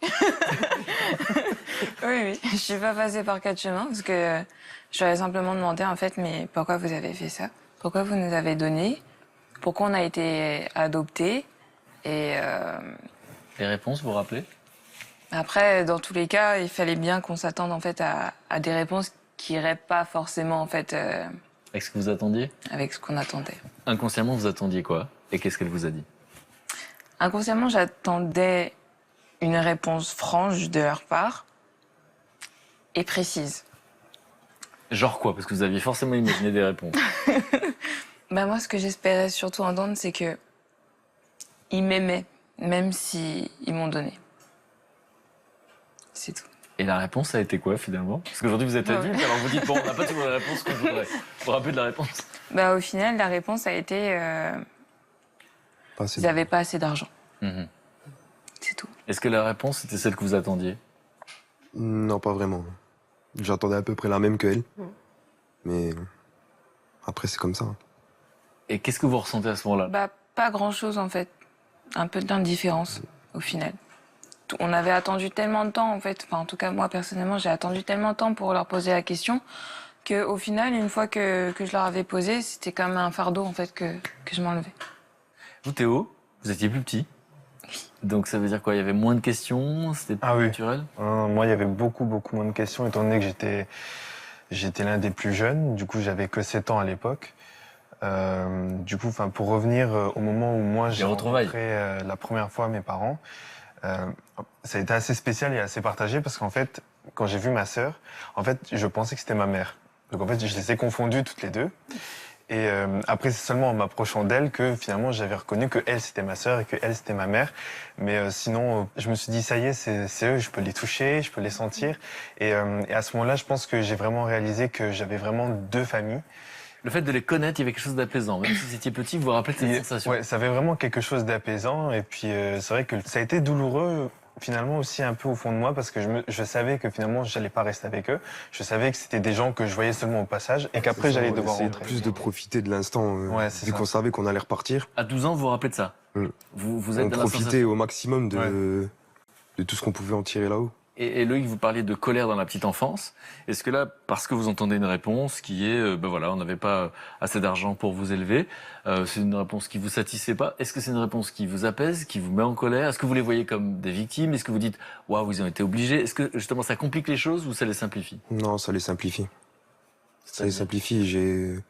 Oui. Je suis pas passée par 4 chemins parce que je lui ai simplement demandé en fait, mais pourquoi vous avez fait ça? Pourquoi vous nous avez donné? Pourquoi on a été adoptés? Et Les réponses, vous vous rappelez? après, dans tous les cas, il fallait bien qu'on s'attende en fait à des réponses qui iraient pas forcément en fait Avec ce que vous attendiez? avec ce qu'on attendait. Inconsciemment, vous attendiez quoi? Et qu'est-ce qu'elle vous a dit? Inconsciemment, j'attendais une réponse franche de leur part et précise. Genre quoi? Parce que vous aviez forcément imaginé des réponses. Bah moi, ce que j'espérais surtout entendre, c'est que ils m'aimaient, même si ils m'ont donné. C'est tout. Et la réponse a été quoi finalement? Parce qu'aujourd'hui vous êtes adulte, alors vous dites bon, on n'a pas toujours la réponse qu'on voudrait. Vous vous rappelez de la réponse? Bah au final, la réponse a été Pas assez. ils n'avaient pas assez d'argent. C'est tout. Est-ce que la réponse était celle que vous attendiez? Non, pas vraiment. J'attendais à peu près la même qu'elle. Mais après, c'est comme ça. Et qu'est-ce que vous ressentez à ce moment-là? Bah pas grand-chose en fait. Un peu d'indifférence au final. On avait attendu tellement de temps en fait. Enfin en tout cas moi personnellement, j'ai attendu tellement de temps pour leur poser la question que au final, une fois que je leur avais posé, c'était comme un fardeau en fait que je m'enlevais. Vous Théo, vous étiez plus petit. Donc ça veut dire quoi? Il y avait moins de questions? C'était plus naturel? Moi, il y avait beaucoup moins de questions, étant donné que j'étais l'un des plus jeunes. Du coup, j'avais que 7 ans à l'époque. Du coup, pour revenir au moment où moi j'ai rencontré la première fois mes parents, ça a été assez spécial et assez partagé parce qu'en fait, quand j'ai vu ma sœur, en fait, je pensais que c'était ma mère. Donc en fait, je les ai confondues toutes les deux. Et après, c'est seulement en m'approchant d'elle que finalement j'avais reconnu que elle c'était ma sœur et que elle c'était ma mère. Mais sinon, je me suis dit ça y est, c'est eux, je peux les toucher, je peux les sentir. Et à ce moment-là, je pense que j'ai vraiment réalisé que j'avais vraiment 2 familles. Le fait de les connaître, il y avait quelque chose d'apaisant. Même si vous étiez petit, vous vous rappelez de cette sensation? Ouais, ça avait vraiment quelque chose d'apaisant. Et puis c'est vrai que ça a été douloureux. Finalement aussi un peu au fond de moi parce que je savais que finalement j'allais pas rester avec eux. Je savais que c'était des gens que je voyais seulement au passage et qu'après j'allais devoir rentrer. Plus de profiter de l'instant vu qu'on savait qu'on allait repartir. À 12 ans, vous vous rappelez de ça? Vous êtes on dans la profitait sensation. au maximum de tout ce qu'on pouvait en tirer là-haut. Et Loïc, vous parliez de colère dans la petite enfance. Est-ce que là, parce que vous entendez une réponse qui est, ben voilà, on n'avait pas assez d'argent pour vous élever, c'est une réponse qui vous satisfait pas. Est-ce que c'est une réponse qui vous apaise, qui vous met en colère? Est-ce que vous les voyez comme des victimes? Est-ce que vous dites, waouh, ils ont été obligés? Est-ce que justement ça complique les choses ou ça les simplifie? Non, ça les simplifie. Ça les simplifie.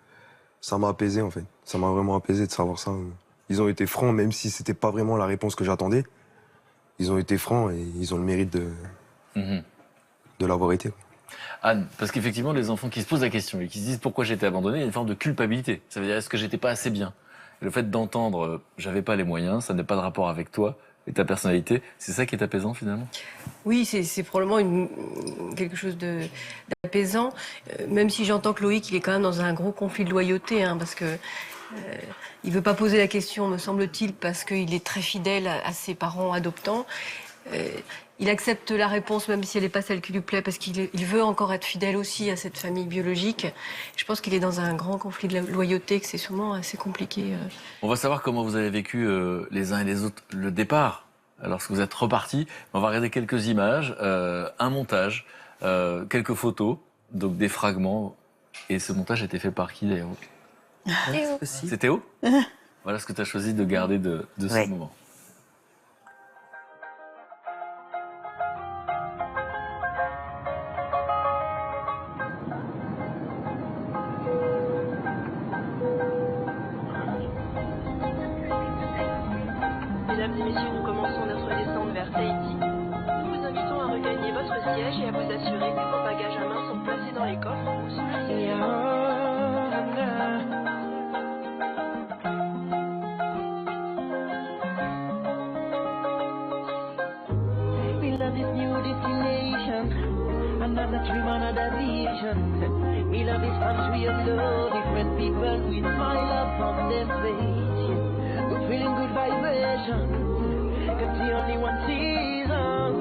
Ça m'a apaisé en fait. Ça m'a vraiment apaisé de savoir ça. Ils ont été francs, même si c'était pas vraiment la réponse que j'attendais. Ils ont été francs et ils ont le mérite de l'avoir été. Anne, parce qu'effectivement, les enfants qui se posent la question et qui se disent pourquoi j'ai été abandonné, il y a une forme de culpabilité. Ça veut dire, est-ce que j'étais pas assez bien? Et le fait d'entendre, j'avais pas les moyens, ça n'a pas de rapport avec toi et ta personnalité, c'est ça qui est apaisant finalement? Oui, c'est probablement quelque chose d'apaisant, même si j'entends que Loïc, il est quand même dans un gros conflit de loyauté, hein, parce que il veut pas poser la question, me semble-t-il, parce qu'il est très fidèle à ses parents adoptants. Il accepte la réponse même si elle n'est pas celle qui lui plaît parce qu'il veut encore être fidèle aussi à cette famille biologique. Je pense qu'il est dans un grand conflit de loyauté, que c'est souvent assez compliqué. On va savoir comment vous avez vécu les uns et les autres le départ, lorsque vous êtes repartis. On va regarder quelques images, un montage, quelques photos, donc des fragments. Et ce montage a été fait par qui d'ailleurs? C'est Théo. Voilà ce que tu as choisi de garder de ce moment. Mesdames et messieurs, nous commençons notre descente vers Tahiti. Nous vous invitons à regagner votre siège et à vous assurer que vos bagages à main sont placés dans les coffres ou sous le siège. We love this new destination, another dream, another vision. We love this country of love, different people with smile upon their face. We're feeling good vibration, cause the only one season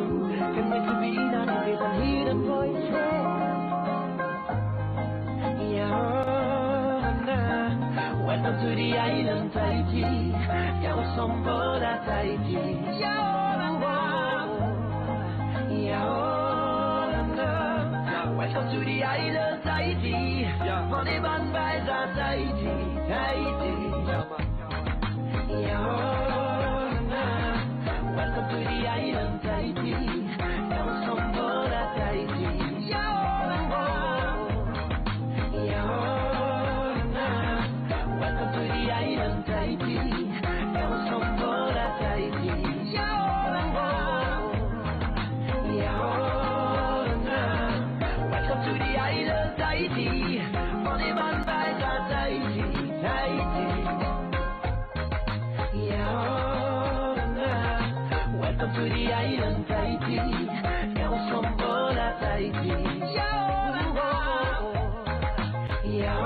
can make you breathe and raise and hear the voices. Yeah, welcome to the island Tahiti. Yeah, we're some board at Tahiti. Yeah. Welcome to the island Tahiti. Money man buys at Tahiti, Tahiti. Welcome to the island Tahiti. Come some board at Tahiti. Welcome to the island Tahiti. Come some board at Tahiti. To the island Tahiti, money man buys at Tahiti, Tahiti. Yeah, welcome to the island Tahiti. Now some board at Tahiti. Yeah,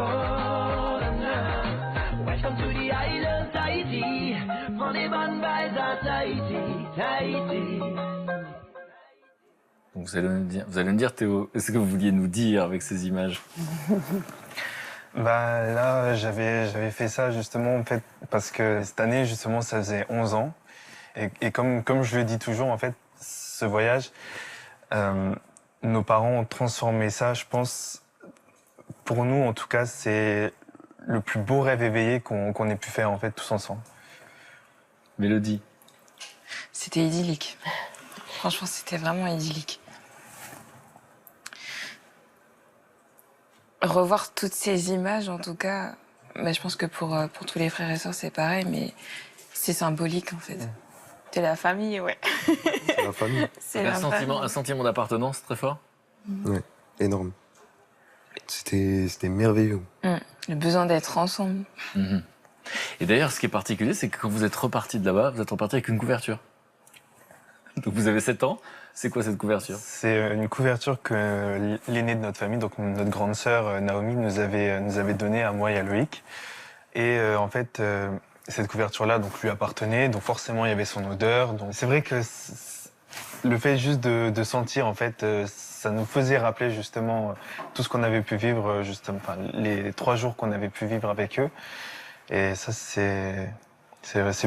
welcome to the island Tahiti, money man buys at Tahiti, Tahiti. Donc vous allez me dire, Théo, est-ce que vous vouliez nous dire avec ces images? Bah là, j'avais fait ça justement en fait parce que cette année justement ça faisait 11 ans et comme je le dis toujours en fait, ce voyage, nos parents ont transformé ça. Je pense, pour nous en tout cas, c'est le plus beau rêve éveillé qu'on ait pu faire en fait tous ensemble. Mélodie. C'était idyllique. Franchement, c'était vraiment idyllique. Revoir toutes ces images, en tout cas, je pense que pour tous les frères et sœurs, c'est pareil, mais c'est symbolique, en fait. C'est la famille, ouais. C'est la famille. C'est la famille. Un sentiment d'appartenance très fort? Ouais, énorme. C'était merveilleux. Le besoin d'être ensemble. Et d'ailleurs, ce qui est particulier, c'est que quand vous êtes reparti de là-bas, vous êtes reparti avec une couverture. Donc vous avez 7 ans. C'est quoi cette couverture? C'est une couverture que l'aînée de notre famille, donc notre grande sœur Naomi, nous avait donnée à moi et à Loïc. Et en fait, cette couverture-là donc lui appartenait, donc forcément il y avait son odeur. Donc c'est vrai que le fait juste de sentir, en fait, ça nous faisait rappeler justement tout ce qu'on avait pu vivre, justement, enfin, les 3 jours qu'on avait pu vivre avec eux. Et ça, c'est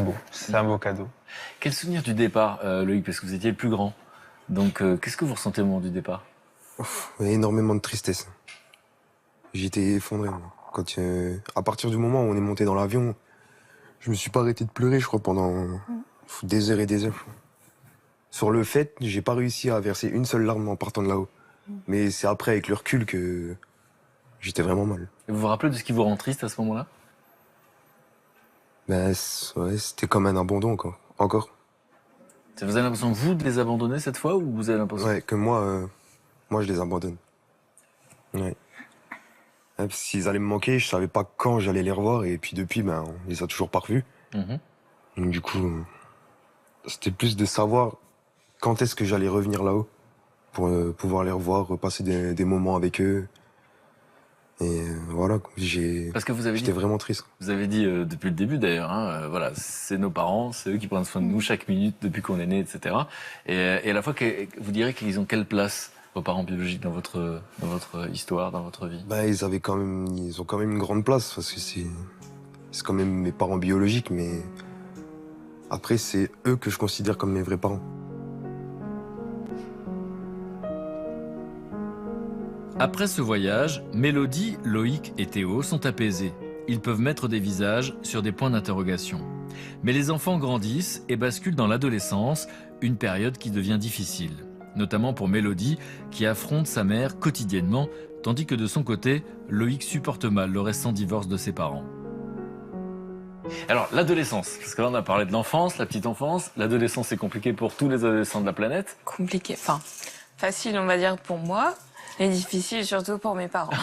beau. C'est un beau cadeau. Quel souvenir du départ, Loïc, parce que vous étiez le plus grand. Donc, qu'est-ce que vous ressentez au moment du départ? Énormément de tristesse. J'étais effondré, moi. Quand, à partir du moment où on est monté dans l'avion, je me suis pas arrêté de pleurer, je crois, pendant des heures et des heures. Sur le fait, j'ai pas réussi à verser une seule larme en partant de là-haut. Mais c'est après, avec le recul, que j'étais vraiment mal. Et vous vous rappelez de ce qui vous rend triste à ce moment-là? Ben, ouais, c'était comme un abandon, quoi. Encore. Vous avez l'impression, vous, de les abandonner cette fois, ou vous avez l'impression... Ouais, que moi, je les abandonne. Ouais. Parce qu'ils allaient me manquer, je savais pas quand j'allais les revoir, et puis depuis, ben, on les a toujours pas revus. Donc du coup, c'était plus de savoir quand est-ce que j'allais revenir là-haut pour pouvoir les revoir, repasser des moments avec eux. Et voilà, Parce que vous avez j'étais dit, vraiment triste. vous avez dit depuis le début d'ailleurs, hein, voilà, c'est nos parents, c'est eux qui prennent soin de nous chaque minute depuis qu'on est né, etc. Et à la fois, vous direz qu'ils ont quelle place, vos parents biologiques, dans votre histoire, dans votre vie? Bah, ils ont quand même une grande place, parce que c'est quand même mes parents biologiques, mais après, c'est eux que je considère comme mes vrais parents. Après ce voyage, Mélodie, Loïc et Théo sont apaisés. Ils peuvent mettre des visages sur des points d'interrogation. Mais les enfants grandissent et basculent dans l'adolescence, une période qui devient difficile. Notamment pour Mélodie, qui affronte sa mère quotidiennement, tandis que de son côté, Loïc supporte mal le récent divorce de ses parents. Alors, l'adolescence, parce que là on a parlé de l'enfance, la petite enfance, l'adolescence c'est compliqué pour tous les adolescents de la planète. Compliqué, enfin, facile on va dire pour moi, mais difficile surtout pour mes parents.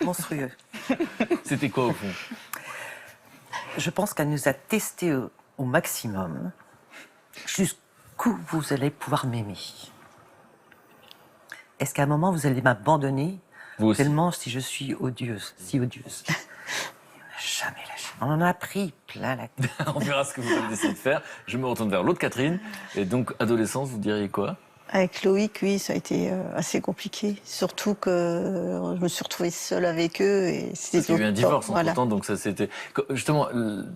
Monstrueux. C'était quoi au fond? Je pense qu'elle nous a testés au maximum jusqu'où vous allez pouvoir m'aimer. Est-ce qu'à un moment vous allez m'abandonner Vous aussi. tellement si je suis odieuse, si odieuse. Jamais lâché. On en a pris plein la tête. On verra ce que vous allez décider de faire. Je me retourne vers l'autre Catherine. Et donc, adolescence, vous diriez quoi? Avec Loïc, oui, ça a été assez compliqué. Surtout que je me suis retrouvée seule avec eux. Et c'était Parce qu'il y a eu un divorce voilà. entre-temps, donc ça c'était... Justement,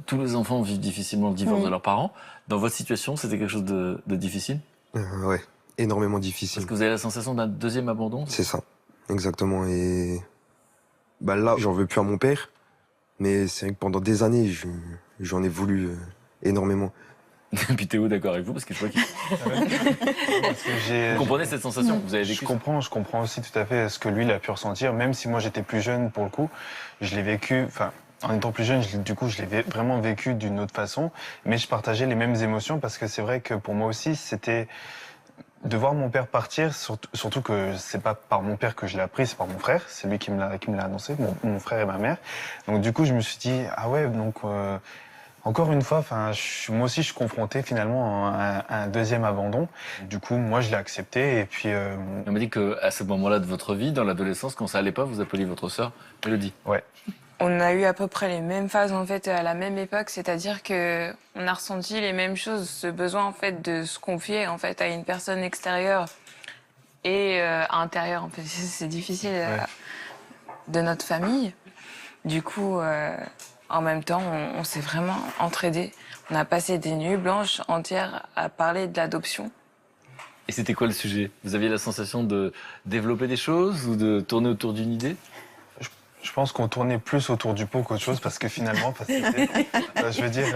tous les enfants vivent difficilement le divorce de leurs parents. Dans votre situation, c'était quelque chose de difficile? Ouais, énormément difficile. Parce que vous avez la sensation d'un deuxième abandon? C'est ça, exactement. Et bah là, j'en veux plus à mon père, mais c'est vrai que pendant des années, j'en ai voulu énormément. Et puis Théo, d'accord avec vous, parce que je vois qu'il... Vous comprenez cette sensation? Vous avez vécu? Je comprends aussi tout à fait ce que lui il a pu ressentir, même si moi j'étais plus jeune pour le coup, je l'ai vécu, enfin, en étant plus jeune, je l'ai vraiment vécu d'une autre façon, mais je partageais les mêmes émotions parce que c'est vrai que pour moi aussi, c'était de voir mon père partir, surtout que c'est pas par mon père que je l'ai appris, c'est par mon frère, c'est lui qui me l'a annoncé, mon frère et ma mère. Donc du coup, je me suis dit, ah ouais, donc encore une fois, moi aussi je suis confronté finalement à un deuxième abandon. Du coup, moi je l'ai accepté et puis... On m'a dit qu'à ce moment-là de votre vie, dans l'adolescence, quand ça allait pas, vous appeliez votre sœur Mélodie. Ouais. On a eu à peu près les mêmes phases en fait à la même époque, c'est-à-dire que on a ressenti les mêmes choses, ce besoin en fait de se confier en fait à une personne extérieure et intérieure. En fait, c'est difficile de notre famille. Du coup, en même temps, on s'est vraiment entraidés. On a passé des nuits blanches entières à parler de l'adoption. Et c'était quoi le sujet? Vous aviez la sensation de développer des choses ou de tourner autour d'une idée? Je pense qu'on tournait plus autour du pot qu'autre chose parce que finalement, je veux dire,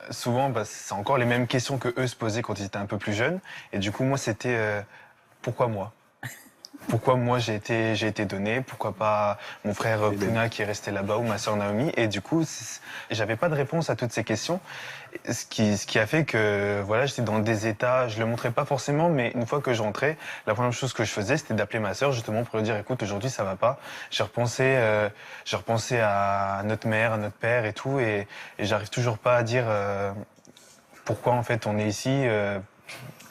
souvent, c'est encore les mêmes questions que eux se posaient quand ils étaient un peu plus jeunes. Et du coup, moi, c'était pourquoi moi? Pourquoi moi j'ai été donné? Pourquoi pas mon frère Puna qui est resté là-bas ou ma sœur Naomi? Et du coup, j'avais pas de réponse à toutes ces questions. Ce qui a fait que voilà, j'étais dans des états, je le montrais pas forcément, mais une fois que je rentrais, la première chose que je faisais, c'était d'appeler ma sœur justement pour lui dire écoute, aujourd'hui ça va pas. J'ai repensé à notre mère, à notre père et tout, et j'arrive toujours pas à dire pourquoi en fait on est ici.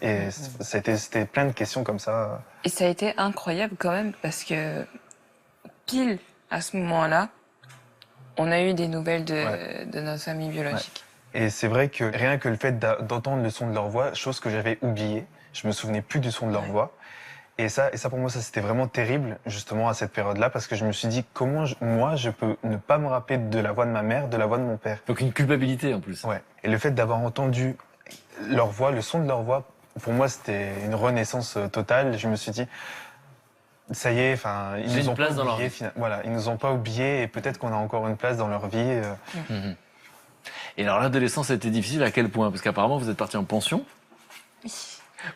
Et c'était plein de questions comme ça. Et ça a été incroyable quand même parce que pile à ce moment-là, on a eu des nouvelles de notre famille biologique. Ouais. Et c'est vrai que rien que le fait d'entendre le son de leur voix, chose que j'avais oubliée, je me souvenais plus du son de leur voix. Et ça pour moi, ça c'était vraiment terrible justement à cette période-là parce que je me suis dit comment moi je peux ne pas me rappeler de la voix de ma mère, de la voix de mon père. Donc une culpabilité en plus. Ouais. Et le fait d'avoir entendu leur voix, le son de leur voix, pour moi, c'était une renaissance totale. Je me suis dit, ça y est, ils nous ont pas oubliés. Voilà, ils nous ont pas oubliés et peut-être qu'on a encore une place dans leur vie. Et alors l'adolescence a été difficile à quel point? Parce qu'apparemment vous êtes parti en pension. Oui.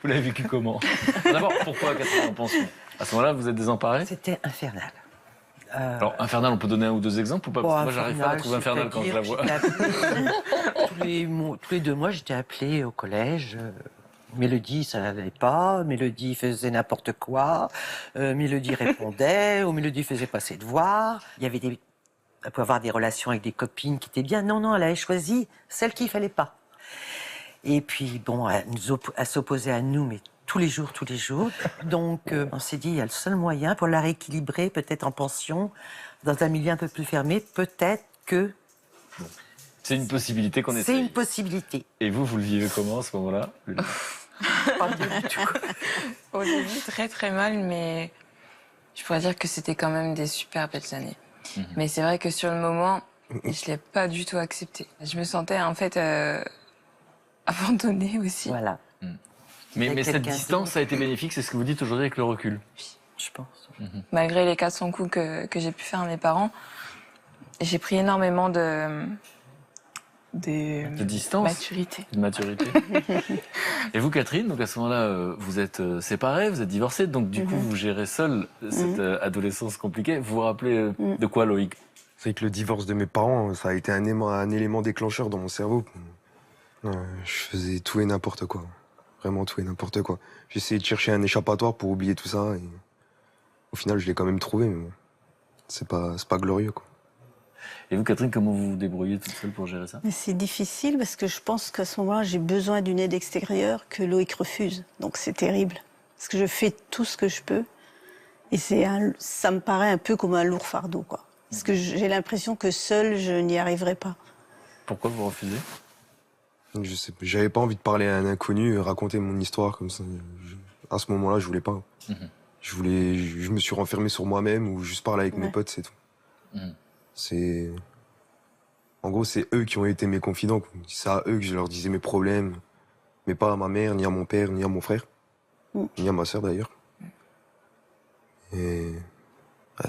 Vous l'avez vécu comment? D'abord, pourquoi Catherine en pension? À ce moment-là, vous êtes désemparée? C'était infernal. Alors infernal, on peut donner un ou deux exemples ou pas? Parce que moi, j'arrive pas à trouver infernal quand je la vois. tous les 2 mois, j'étais appelée au collège. Mélodie, ça n'allait pas. Mélodie faisait n'importe quoi. Mélodie répondait. Ou Mélodie faisait pas ses devoirs. Il y avait elle pouvait avoir des relations avec des copines qui étaient bien. Non, elle avait choisi celle qu'il fallait pas. Et puis, bon, elle s'opposait à nous, mais tous les jours. Donc, on s'est dit, il y a le seul moyen pour la rééquilibrer, peut-être en pension, dans un milieu un peu plus fermé, peut-être que... C'est une possibilité qu'on essaie. C'est une possibilité. Et vous le vivez comment à ce moment-là? Pas du tout. Au début, très très mal, mais je pourrais dire que c'était quand même des super belles années. Mais c'est vrai que sur le moment, je l'ai pas du tout accepté. Je me sentais en fait abandonnée aussi. Voilà. Mais cette distance a été bénéfique, c'est ce que vous dites aujourd'hui avec le recul? Je pense. Malgré les 400 coups que j'ai pu faire à mes parents, j'ai pris énormément de distance, maturité. De maturité. Et vous, Catherine, donc à ce moment-là, vous êtes séparée, vous êtes divorcée, donc du coup, vous gérez seule cette adolescence compliquée. Vous vous rappelez de quoi, Loïc? C'est que le divorce de mes parents, ça a été un élément déclencheur dans mon cerveau. Je faisais tout et n'importe quoi. Vraiment tout et n'importe quoi. J'essayais de chercher un échappatoire pour oublier tout ça. Et au final, je l'ai quand même trouvé, mais bon, c'est pas glorieux, quoi. Et vous, Catherine, comment vous vous débrouillez toute seule pour gérer ça? Mais c'est difficile parce que je pense qu'à ce moment-là, j'ai besoin d'une aide extérieure que Loïc refuse. Donc c'est terrible. Parce que je fais tout ce que je peux. Et ça me paraît un peu comme un lourd fardeau, quoi. Parce que j'ai l'impression que seule, je n'y arriverai pas. Pourquoi vous refusez? Je sais pas. J'avais pas envie de parler à un inconnu, raconter mon histoire comme ça. À ce moment-là, je voulais pas. Je me suis renfermé sur moi-même ou juste parler avec mes potes, c'est tout. En gros, c'est eux qui ont été mes confidents. C'est à eux que je leur disais mes problèmes, mais pas à ma mère, ni à mon père, ni à mon frère, ni à ma sœur d'ailleurs. Et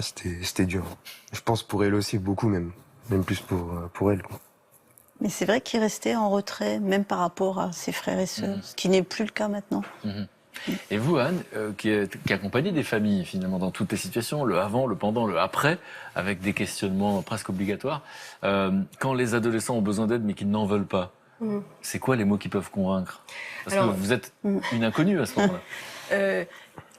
c'était dur. Je pense pour elle aussi beaucoup même plus pour elle, quoi. Mais c'est vrai qu'il restait en retrait, même par rapport à ses frères et sœurs, ce qui n'est plus le cas maintenant. Et vous, Anne, qui accompagnez des familles finalement dans toutes les situations, le avant, le pendant, le après, avec des questionnements presque obligatoires, quand les adolescents ont besoin d'aide mais qu'ils n'en veulent pas, c'est quoi les mots qui peuvent convaincre? Parce que vous êtes une inconnue à ce moment-là.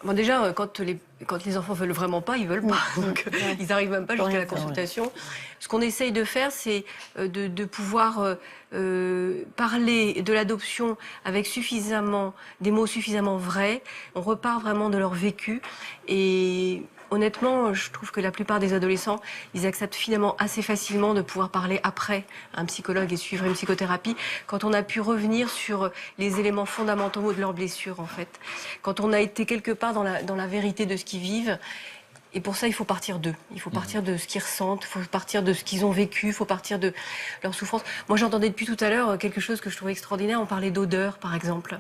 Bon, déjà, quand les enfants veulent vraiment pas, ils veulent pas. Donc, ils n'arrivent même pas jusqu'à la consultation. Ce qu'on essaye de faire, c'est de pouvoir parler de l'adoption avec des mots suffisamment vrais. On repart vraiment de leur vécu. Et honnêtement, je trouve que la plupart des adolescents, ils acceptent finalement assez facilement de pouvoir parler après à un psychologue et suivre une psychothérapie quand on a pu revenir sur les éléments fondamentaux de leurs blessures, en fait. Quand on a été quelque part dans la vérité de ce qu'ils vivent. Et pour ça, il faut partir d'eux. Il faut partir de ce qu'ils ressentent, il faut partir de ce qu'ils ont vécu, il faut partir de leur souffrance. Moi, j'entendais depuis tout à l'heure quelque chose que je trouvais extraordinaire. On parlait d'odeur, par exemple.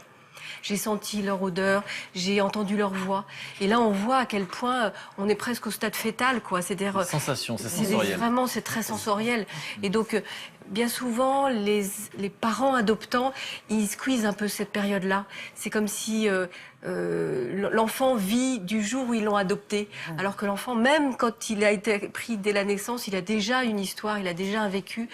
J'ai senti leur odeur, j'ai entendu leur voix. Et là, on voit à quel point on est presque au stade fœtal, quoi. C'est-à-dire, sensation, c'est sensoriel. Vraiment, c'est très sensoriel. Et donc, bien souvent, les parents adoptants, ils squeezent un peu cette période-là. C'est comme si l'enfant vit du jour où ils l'ont adopté. Alors que l'enfant, même quand il a été pris dès la naissance, il a déjà une histoire, il a déjà un vécu.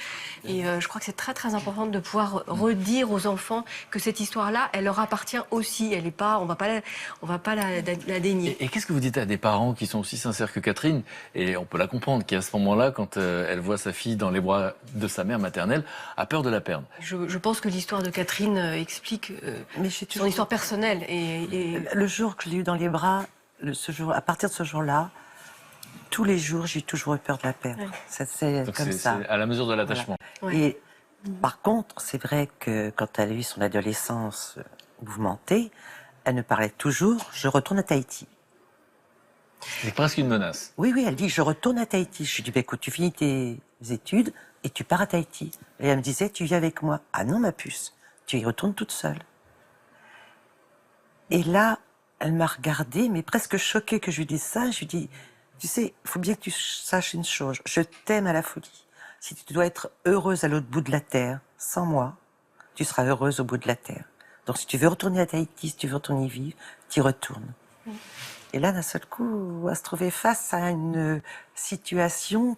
Et je crois que c'est très très important de pouvoir redire aux enfants que cette histoire-là, elle leur appartient aussi. Elle est pas, on va pas la dénier. Et qu'est-ce que vous dites à des parents qui sont aussi sincères que Catherine, et on peut la comprendre, qui à ce moment-là, quand elle voit sa fille dans les bras de sa mère maternelle, a peur de la perdre? Je pense que l'histoire de Catherine explique son histoire personnelle. Et le jour que je l'ai eu dans les bras, à partir de ce jour-là, tous les jours, j'ai toujours eu peur de la perdre. C'est comme ça. C'est à la mesure de l'attachement. Voilà. Ouais. Et par contre, c'est vrai que quand elle a eu son adolescence mouvementée, elle me parlait toujours « je retourne à Tahiti ». C'est presque une menace. Oui, elle dit « je retourne à Tahiti ». Je lui dis bah, « écoute, tu finis tes études et tu pars à Tahiti ». Et elle me disait « tu viens avec moi ». « Ah non, ma puce, tu y retournes toute seule ». Et là, elle m'a regardée, mais presque choquée que je lui dise ça. Je lui dis « tu sais, il faut bien que tu saches une chose, je t'aime à la folie. Si tu dois être heureuse à l'autre bout de la terre, sans moi, tu seras heureuse au bout de la terre. Donc si tu veux retourner à Tahiti, si tu veux retourner y vivre, tu y retournes. » Et là, d'un seul coup, elle se trouvait face à une situation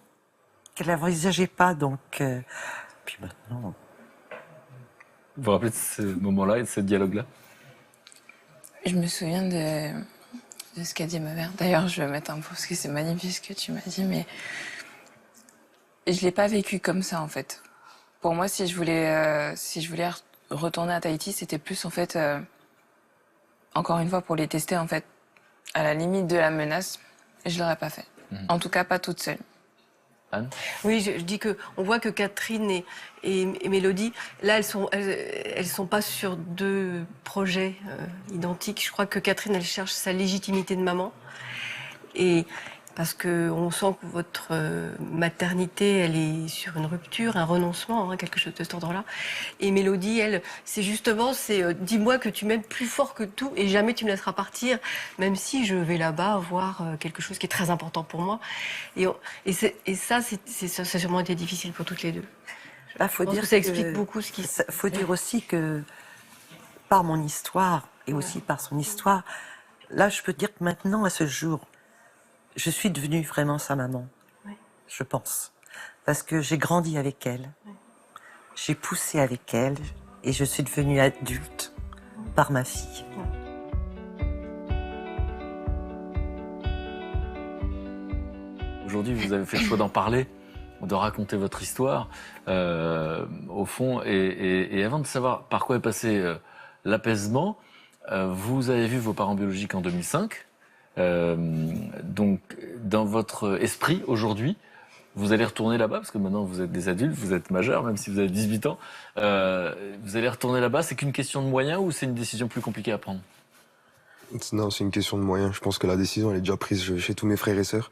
qu'elle n'envisageait pas. Donc, puis maintenant... Vous vous rappelez de ce moment-là et de ce dialogue-là? Je me souviens de ce qu'a dit ma mère. D'ailleurs, je vais mettre un peu parce que c'est magnifique ce que tu m'as dit, mais je l'ai pas vécu comme ça en fait. Pour moi, si je voulais retourner à Tahiti, c'était plus en fait, encore une fois, pour les tester en fait, à la limite de la menace. Je l'aurais pas fait. En tout cas, pas toute seule. Anne? Oui, je dis que on voit que Catherine et Mélodie, là, elles sont pas sur deux projets identiques. Je crois que Catherine, elle cherche sa légitimité de maman, et parce que on sent que votre maternité, elle est sur une rupture, un renoncement, hein, quelque chose de cet ordre-là. Et Mélodie, elle, c'est justement, dis-moi que tu m'aimes plus fort que tout et jamais tu me laisseras partir, même si je vais là-bas voir quelque chose qui est très important pour moi. Et ça a sûrement été difficile pour toutes les deux. Là, faut dire que ça explique beaucoup ce qui. Faut dire aussi que par mon histoire et aussi par son histoire, là, je peux dire que maintenant, à ce jour, je suis devenue vraiment sa maman, je pense. Parce que j'ai grandi avec elle, j'ai poussé avec elle, et je suis devenue adulte par ma fille. Aujourd'hui, vous avez fait le choix d'en parler, de raconter votre histoire, au fond. Et avant de savoir par quoi est passé l'apaisement, vous avez vu vos parents biologiques en 2005. Donc, dans votre esprit, aujourd'hui, vous allez retourner là-bas, parce que maintenant vous êtes des adultes, vous êtes majeurs, même si vous avez 18 ans. Vous allez retourner là-bas, c'est qu'une question de moyens ou c'est une décision plus compliquée à prendre? Non, c'est une question de moyens. Je pense que la décision, elle est déjà prise chez tous mes frères et sœurs.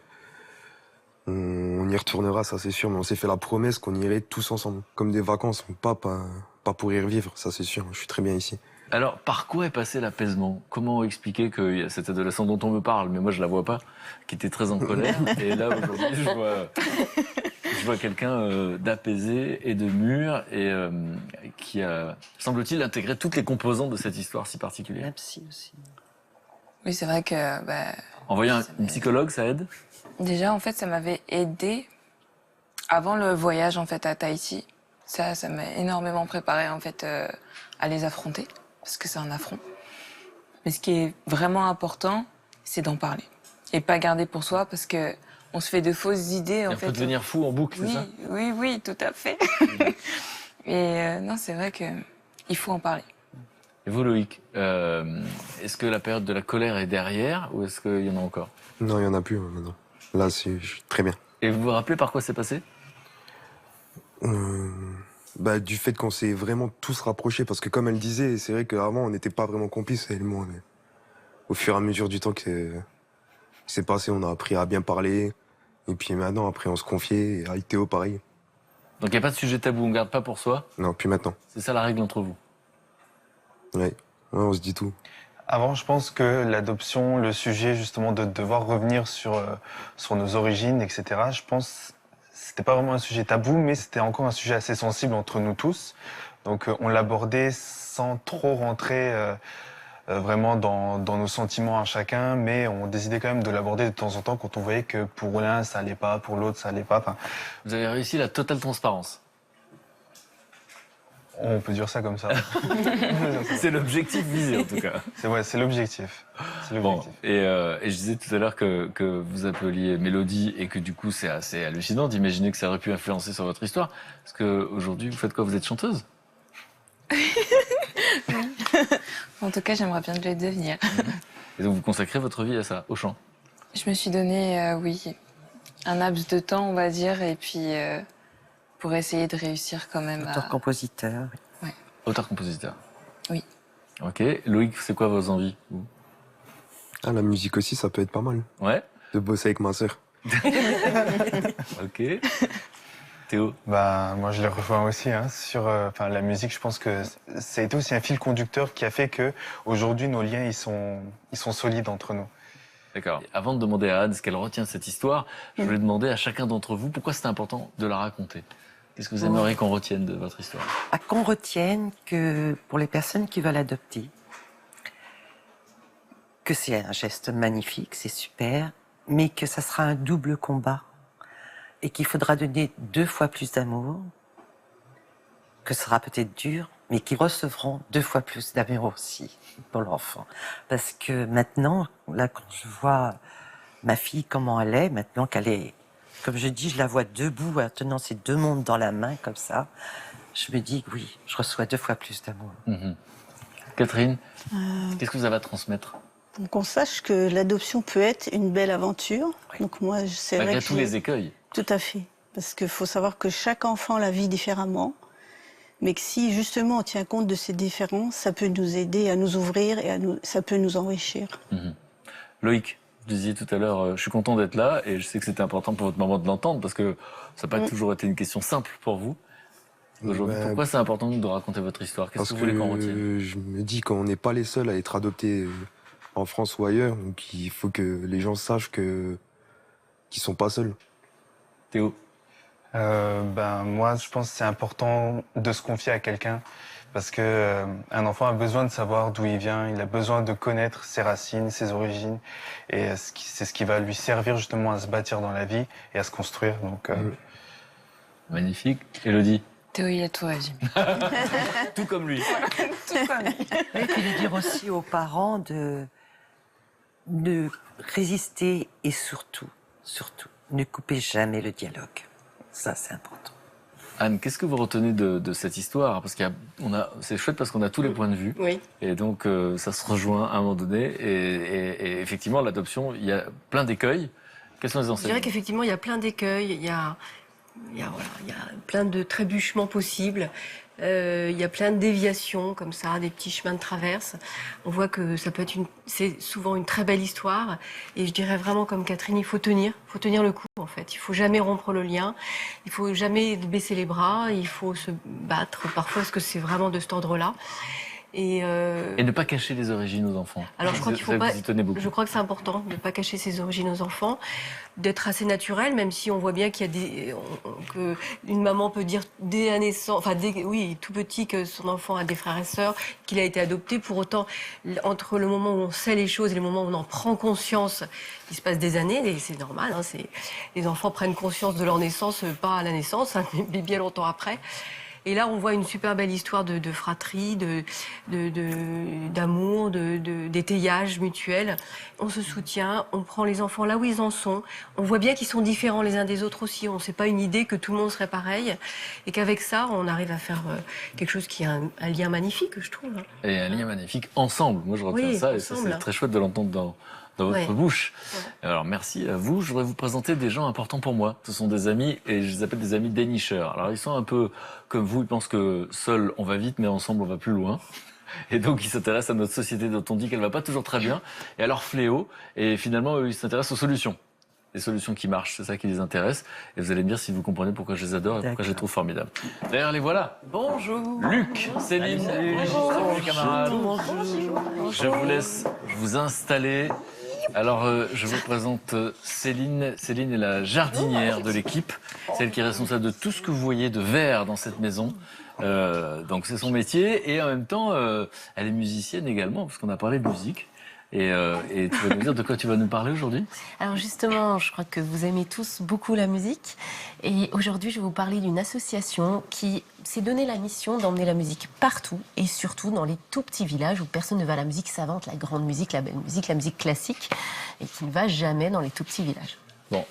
On y retournera, ça c'est sûr, mais on s'est fait la promesse qu'on irait tous ensemble. Comme des vacances, pas pour y revivre, ça c'est sûr. Je suis très bien ici. Alors, par quoi est passé l'apaisement? Comment expliquer qu'il y a cet adolescent dont on me parle, mais moi je la vois pas, qui était très en colère, et là aujourd'hui je vois quelqu'un d'apaisé et de mûr, et qui a, semble-t-il, intégré toutes les composantes de cette histoire si particulière. La psy aussi. Oui, c'est vrai que Envoyer une psychologue, ça aide? déjà, en fait, ça m'avait aidé avant le voyage en fait à Tahiti. Ça m'a énormément préparé en fait à les affronter, parce que c'est un affront. Mais ce qui est vraiment important, c'est d'en parler et pas garder pour soi, parce que on se fait de fausses idées. En on fait, peut devenir fou en boucle, c'est ça? Oui, tout à fait. Et non, c'est vrai que il faut en parler. Et vous, Loïc, est-ce que la période de la colère est derrière, ou est-ce qu'il y en a encore? Non, il y en a plus maintenant. Là, je suis très bien. Et vous vous rappelez par quoi c'est passé? Du fait qu'on s'est vraiment tous rapprochés, parce que comme elle disait, c'est vrai qu'avant on n'était pas vraiment complices, elle et moi, mais au fur et à mesure du temps que c'est passé, on a appris à bien parler, et puis maintenant après on se confiait, et avec Théo pareil. Donc il n'y a pas de sujet tabou, on ne garde pas pour soi? Non, puis maintenant. C'est ça la règle entre vous? Ouais, on se dit tout. Avant, je pense que l'adoption, le sujet justement de devoir revenir sur nos origines, etc., je pense c'était pas vraiment un sujet tabou, mais c'était encore un sujet assez sensible entre nous tous. Donc on l'abordait sans trop rentrer vraiment dans nos sentiments à chacun, mais on décidait quand même de l'aborder de temps en temps quand on voyait que pour l'un ça allait pas, pour l'autre ça allait pas. Enfin, vous avez réussi la totale transparence? On peut dire ça comme ça. C'est l'objectif visé, en tout cas. C'est l'objectif. Bon, et je disais tout à l'heure que vous appeliez Mélodie, et que du coup, c'est assez hallucinant d'imaginer que ça aurait pu influencer sur votre histoire. Parce qu'aujourd'hui, vous faites quoi? Vous êtes chanteuse? En tout cas, j'aimerais bien le devenir. Et donc, vous consacrez votre vie à ça, au chant? Je me suis donné, oui, un laps de temps, on va dire, et puis pour essayer de réussir quand même. Auteur-compositeur. Ouais. Auteur-compositeur. Oui. Ok. Loïc, c'est quoi vos envies, vous? Ah, la musique aussi, ça peut être pas mal. Ouais. De bosser avec ma sœur. Ok. Théo? Moi, je les rejoins aussi sur la musique. Je pense que ça a été aussi un fil conducteur qui a fait que aujourd'hui nos liens ils sont solides entre nous. D'accord. Avant de demander à Anne ce qu'elle retient de cette histoire, je voulais demander à chacun d'entre vous pourquoi c'est important de la raconter. Qu'est-ce que vous aimeriez qu'on retienne de votre histoire? Qu'on retienne que pour les personnes qui veulent adopter, que c'est un geste magnifique, c'est super, mais que ça sera un double combat et qu'il faudra donner 2 fois plus d'amour, que ce sera peut-être dur, mais qui recevront 2 fois plus d'amour aussi pour l'enfant. Parce que maintenant, là, quand je vois ma fille, comment elle est, maintenant qu'elle est, comme je dis, je la vois debout, en tenant ces 2 mondes dans la main, comme ça, je me dis que oui, je reçois 2 fois plus d'amour. Catherine, qu'est-ce que vous avez à transmettre? Donc on sache que l'adoption peut être une belle aventure. Donc moi, c'est vrai Malgré que tous les écueils. Tout à fait. Parce qu'il faut savoir que chaque enfant la vit différemment. Mais que si justement on tient compte de ces différences, ça peut nous aider à nous ouvrir et ça peut nous enrichir. Loïc, vous disiez tout à l'heure, je suis content d'être là et je sais que c'était important pour votre maman de l'entendre parce que ça n'a pas toujours été une question simple pour vous. Aujourd'hui, pourquoi c'est important de raconter votre histoire? Qu'est-ce que vous voulez qu'on retienne? Je me dis qu'on n'est pas les seuls à être adoptés en France ou ailleurs, donc il faut que les gens sachent qu'ils sont pas seuls. Théo? Moi, je pense que c'est important de se confier à quelqu'un parce que un enfant a besoin de savoir d'où il vient, il a besoin de connaître ses racines, ses origines, et c'est ce qui va lui servir justement à se bâtir dans la vie et à se construire. Donc, Magnifique. Élodie? Théo, il a tout résumé. Tout comme lui. Tout comme lui. Et puis de dire aussi aux parents de résister et surtout, ne coupez jamais le dialogue. Ça, c'est important. Anne, qu'est-ce que vous retenez de cette histoire? Parce c'est chouette parce qu'on a tous les points de vue. Oui. Et donc, ça se rejoint à un moment donné. Et effectivement, l'adoption, il y a plein d'écueils. Quels sont les Je enseignements? dirais qu'effectivement, il y a plein d'écueils, il y a plein de trébuchements possibles. Il y a plein de déviations comme ça, des petits chemins de traverse. On voit que ça peut être c'est souvent une très belle histoire. Et je dirais vraiment comme Catherine, il faut tenir le coup en fait. Il faut jamais rompre le lien, il faut jamais baisser les bras, il faut se battre parfois parce que c'est vraiment de cet ordre-là. Et ne pas cacher les origines aux enfants. Alors je crois qu'il faut pas. Vous y tenez beaucoup. Je crois que c'est important de ne pas cacher ses origines aux enfants, d'être assez naturel, même si on voit bien qu'il y a que une maman peut dire dès la naissance, tout petit, que son enfant a des frères et sœurs, qu'il a été adopté. Pour autant, entre le moment où on sait les choses et le moment où on en prend conscience, il se passe des années, et c'est normal. Les enfants prennent conscience de leur naissance, pas à la naissance, mais bien longtemps après. Et là, on voit une super belle histoire de fratrie, d'amour, d'étayage mutuel. On se soutient, on prend les enfants là où ils en sont. On voit bien qu'ils sont différents les uns des autres aussi. On ne s'est pas une idée que tout le monde serait pareil. Et qu'avec ça, on arrive à faire quelque chose qui a un lien magnifique, je trouve. Et un lien magnifique ensemble. Moi, je retiens ça. Et ça, c'est très chouette de l'entendre dans votre bouche. Alors, merci à vous. Je voudrais vous présenter des gens importants pour moi. Ce sont des amis, et je les appelle des amis dénicheurs. Alors, ils sont un peu comme vous. Ils pensent que seuls, on va vite, mais ensemble, on va plus loin. Et donc, ils s'intéressent à notre société dont on dit qu'elle va pas toujours très bien, et à leurs fléaux. Et finalement, eux, ils s'intéressent aux solutions. Les solutions qui marchent, c'est ça qui les intéresse. Et vous allez me dire si vous comprenez pourquoi je les adore et pourquoi je les trouve formidables. D'ailleurs, les voilà. Bonjour. Luc, Céline, bonjour mes camarades. Bonjour. Je vous laisse vous installer. Alors, je vous présente Céline. Céline est la jardinière de l'équipe, celle qui est responsable de tout ce que vous voyez de vert dans cette maison. Donc, c'est son métier. Et en même temps, elle est musicienne également, parce qu'on a parlé de musique. Et tu vas nous dire de quoi tu vas nous parler aujourd'hui? Alors justement, je crois que vous aimez tous beaucoup la musique. Et aujourd'hui, je vais vous parler d'une association qui s'est donné la mission d'emmener la musique partout et surtout dans les tout petits villages où personne ne va à la musique savante, la grande musique, la belle musique, la musique classique, et qui ne va jamais dans les tout petits villages. Bon.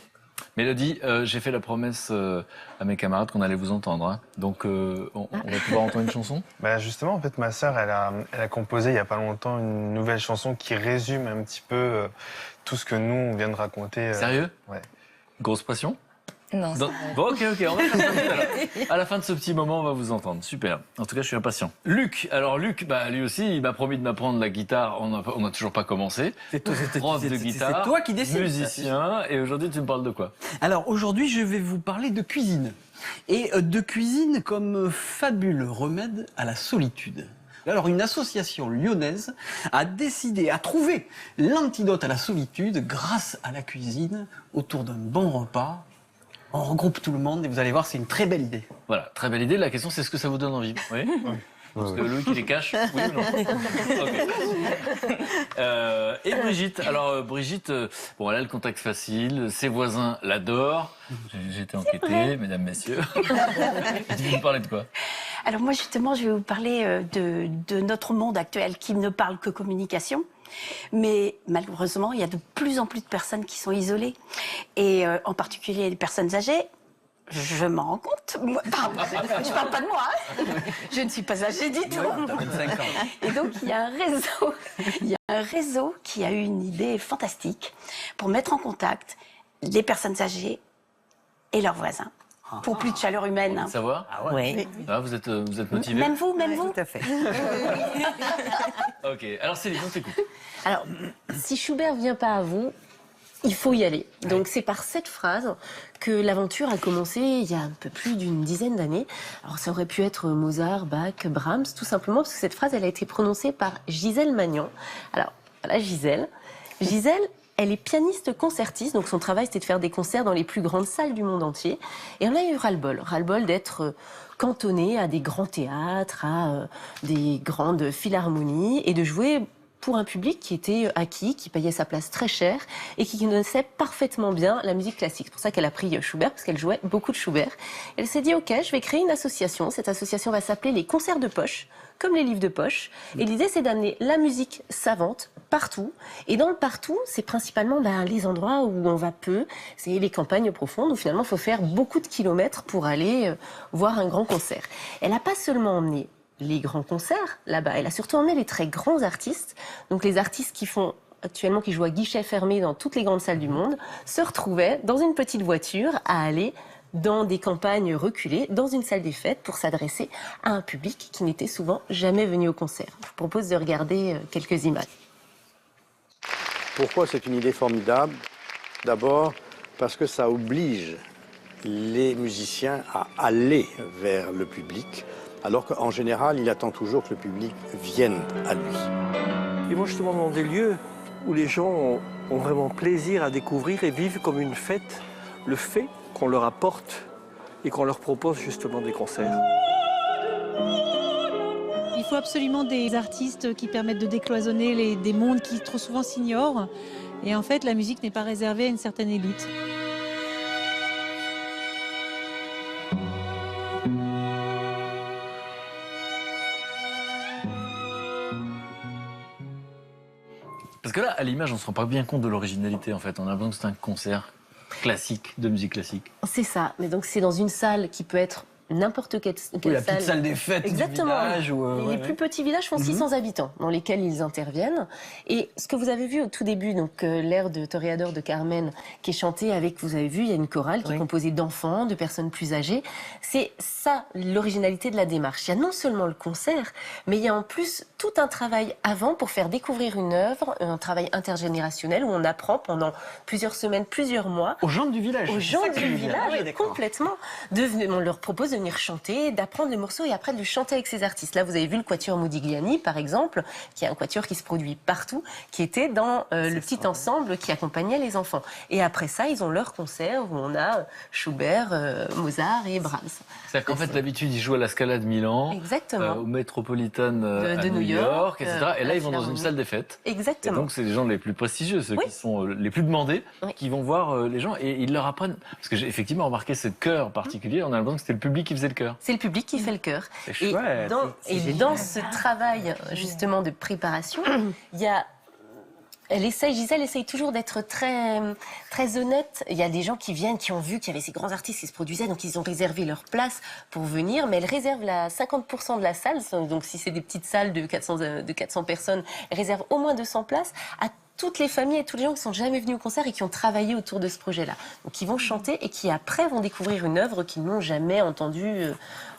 Mélodie, j'ai fait la promesse à mes camarades qu'on allait vous entendre. Hein. Donc, on va pouvoir entendre une chanson? Justement, en fait, ma sœur, elle a composé il n'y a pas longtemps une nouvelle chanson qui résume un petit peu tout ce que nous, on vient de raconter. Sérieux? Ouais. Grosse pression? Non, Bon, ok, on va faire ça tout à l'heure. À la fin de ce petit moment, on va vous entendre. Super. En tout cas, je suis impatient. Luc, alors Luc, lui aussi, il m'a promis de m'apprendre la guitare. On n'a toujours pas commencé. Prof de guitare, c'est toi qui décides. Musicien. Et aujourd'hui, tu me parles de quoi? Alors aujourd'hui, je vais vous parler de cuisine. Et de cuisine comme fabuleux remède à la solitude. Alors une association lyonnaise a décidé, a trouvé l'antidote à la solitude grâce à la cuisine autour d'un bon repas. On regroupe tout le monde et vous allez voir, c'est une très belle idée. Voilà, très belle idée. La question, c'est est-ce que ça vous donne envie? Oui. Parce que Loïc, il les cache, oui ou non? Ok. Et Brigitte, alors Brigitte, bon, elle a le contact facile, ses voisins l'adorent. J'ai été enquêté, mesdames, messieurs. Vous me parlez de quoi? Alors moi justement, je vais vous parler de notre monde actuel qui ne parle que communication. Mais malheureusement, il y a de plus en plus de personnes qui sont isolées. Et en particulier les personnes âgées. Je m'en rends compte. Moi, pardon, je parle pas de moi. Hein. Je ne suis pas âgée du tout. Ouais, t'as 25 ans. Et donc, il y a un réseau qui a eu une idée fantastique pour mettre en contact les personnes âgées et leurs voisins. Pour plus de chaleur humaine. Ça va? Ah ouais. Oui. Ah, vous êtes motivé? Même vous, même vous. Tout à fait. Ok, alors Céline, on t'écoute. Alors, si Schubert vient pas à vous, il faut y aller. Donc c'est par cette phrase que l'aventure a commencé il y a un peu plus d'une dizaine d'années. Alors ça aurait pu être Mozart, Bach, Brahms, tout simplement parce que cette phrase, elle a été prononcée par Gisèle Magnan. Alors, voilà Gisèle. Gisèle, elle est pianiste concertiste, donc son travail c'était de faire des concerts dans les plus grandes salles du monde entier. Et on a eu ras-le-bol d'être cantonnée à des grands théâtres, à des grandes philharmonies et de jouer pour un public qui était acquis, qui payait sa place très cher et qui connaissait parfaitement bien la musique classique. C'est pour ça qu'elle a pris Schubert, parce qu'elle jouait beaucoup de Schubert. Elle s'est dit, ok, je vais créer une association. Cette association va s'appeler les concerts de poche, comme les livres de poche. Et l'idée, c'est d'amener la musique savante partout. Et dans le partout, c'est principalement les endroits où on va peu. C'est les campagnes profondes où finalement, il faut faire beaucoup de kilomètres pour aller voir un grand concert. Elle n'a pas seulement emmené les grands concerts là-bas. Elle a surtout emmené les très grands artistes. Donc les artistes qui jouent à guichet fermé dans toutes les grandes salles du monde, se retrouvaient dans une petite voiture à aller dans des campagnes reculées, dans une salle des fêtes pour s'adresser à un public qui n'était souvent jamais venu au concert. Je vous propose de regarder quelques images. Pourquoi c'est une idée formidable? D'abord parce que ça oblige les musiciens à aller vers le public, alors qu'en général, il attend toujours que le public vienne à lui. Ils vont justement dans des lieux où les gens ont vraiment plaisir à découvrir et vivent comme une fête le fait qu'on leur apporte et qu'on leur propose justement des concerts. Il faut absolument des artistes qui permettent de décloisonner des mondes qui trop souvent s'ignorent. Et en fait, la musique n'est pas réservée à une certaine élite. Parce que là, à l'image, on ne se rend pas bien compte de l'originalité, en fait. On a l'impression que c'est un concert classique, de musique classique. C'est ça. Mais donc, c'est dans une salle qui peut être n'importe quelle salle. La petite salle des fêtes. Exactement. Du village. Les plus petits villages font 600 habitants dans lesquels ils interviennent. Et ce que vous avez vu au tout début, donc l'air de Toreador de Carmen, qui est chanté avec, vous avez vu, il y a une chorale qui est composée d'enfants, de personnes plus âgées. C'est ça l'originalité de la démarche. Il y a non seulement le concert, mais il y a en plus tout un travail avant pour faire découvrir une œuvre, un travail intergénérationnel où on apprend pendant plusieurs semaines, plusieurs mois. Aux gens du village. Aux gens du village, oui, complètement. On leur propose de venir chanter, d'apprendre le morceau et après de le chanter avec ces artistes. Là, vous avez vu le quatuor Modigliani, par exemple, qui est un quatuor qui se produit partout, qui était dans le petit ensemble qui accompagnait les enfants. Et après ça, ils ont leur concert où on a Schubert, Mozart et Brahms. C'est-à-dire qu'en fait, d'habitude, ils jouent à la Scala de Milan, au Metropolitan de New York, etc. Et là, ils vont dans une salle des fêtes. Exactement. Et donc, c'est les gens les plus prestigieux, ceux qui sont les plus demandés, qui vont voir les gens et ils leur apprennent. Parce que j'ai effectivement remarqué ce chœur particulier, on a l'impression que c'était le public qui faisait le chœur. C'est le public qui fait le chœur. C'est chouette. Et dans ce travail, justement, de préparation, il y a... Gisèle essaye toujours d'être très, très honnête. Il y a des gens qui viennent, qui ont vu qu'il y avait ces grands artistes qui se produisaient, donc ils ont réservé leur place pour venir, mais elle réserve 50% de la salle, donc si c'est des petites salles de 400 personnes, elle réserve au moins 200 places à toutes les familles et tous les gens qui sont jamais venus au concert et qui ont travaillé autour de ce projet-là. Donc ils vont chanter et qui après vont découvrir une œuvre qu'ils n'ont jamais entendue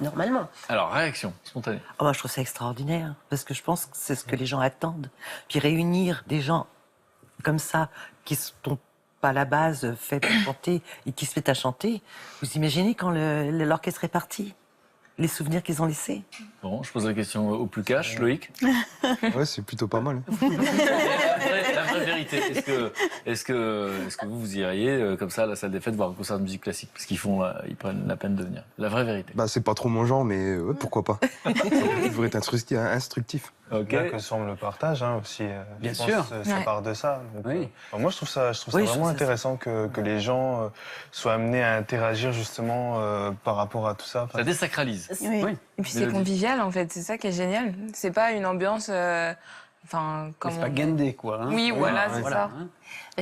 normalement. Alors, réaction spontanée. Moi, je trouve ça extraordinaire, parce que je pense que c'est ce que les gens attendent. Puis réunir des gens comme ça, qui sont pas à la base faits pour chanter et qui se mettent à chanter, vous imaginez quand l'orchestre est parti, les souvenirs qu'ils ont laissés. Bon, je pose la question au plus cash, Loïc. Ouais, c'est plutôt pas mal. vraie vérité. Est-ce que vous iriez comme ça à la salle des fêtes voir un concert de musique classique parce ils prennent la peine de venir. La vraie vérité. Bah, c'est pas trop mon genre, mais ouais, pourquoi pas. Ça devrait être instructif. Bien que semble le partage aussi. Bien je pense, sûr. ça part de ça. Donc, moi, je trouve ça Oui, vraiment intéressant que les gens soient amenés à interagir justement par rapport à tout ça. Ça désacralise. Oui. Et puis c'est convivial en fait, c'est ça qui est génial. C'est pas une ambiance. Comme c'est pas guindé, quoi. Hein. Oui, voilà, c'est ça.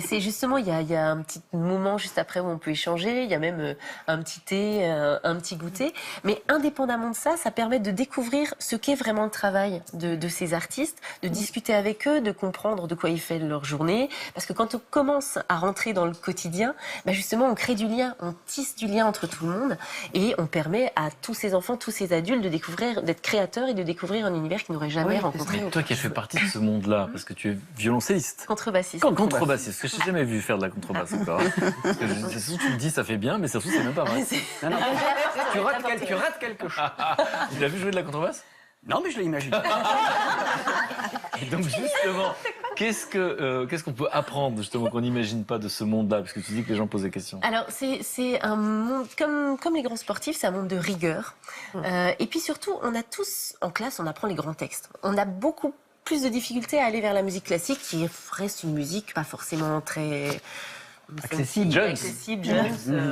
C'est justement, il y a un petit moment juste après où on peut échanger, il y a même un petit thé, un petit goûter. Mais indépendamment de ça, ça permet de découvrir ce qu'est vraiment le travail de ces artistes, de discuter avec eux, de comprendre de quoi ils font leur journée. Parce que quand on commence à rentrer dans le quotidien, justement, on crée du lien, on tisse du lien entre tout le monde et on permet à tous ces enfants, tous ces adultes de découvrir, d'être créateurs et de découvrir un univers qu'ils n'auraient jamais rencontré. Toi qui as fait partie de ce monde-là, parce que tu es violoncelliste. Contrebassiste. Contrebassiste, que je n'ai jamais vu faire de la contrebasse encore. Parce que tu me dis ça fait bien, mais surtout c'est même pas vrai. Non, tu rates quelque chose. Tu l'as vu jouer de la contrebasse? Non, mais je l'ai imaginé. Et donc justement, qu'est-ce qu'on peut apprendre justement qu'on n'imagine pas de ce monde-là? Parce que tu dis que les gens posent des questions. Alors c'est un monde, comme les grands sportifs, c'est un monde de rigueur. Et puis surtout, on a tous, en classe, on apprend les grands textes. On a beaucoup plus de difficultés à aller vers la musique classique, qui reste une musique pas forcément très accessible,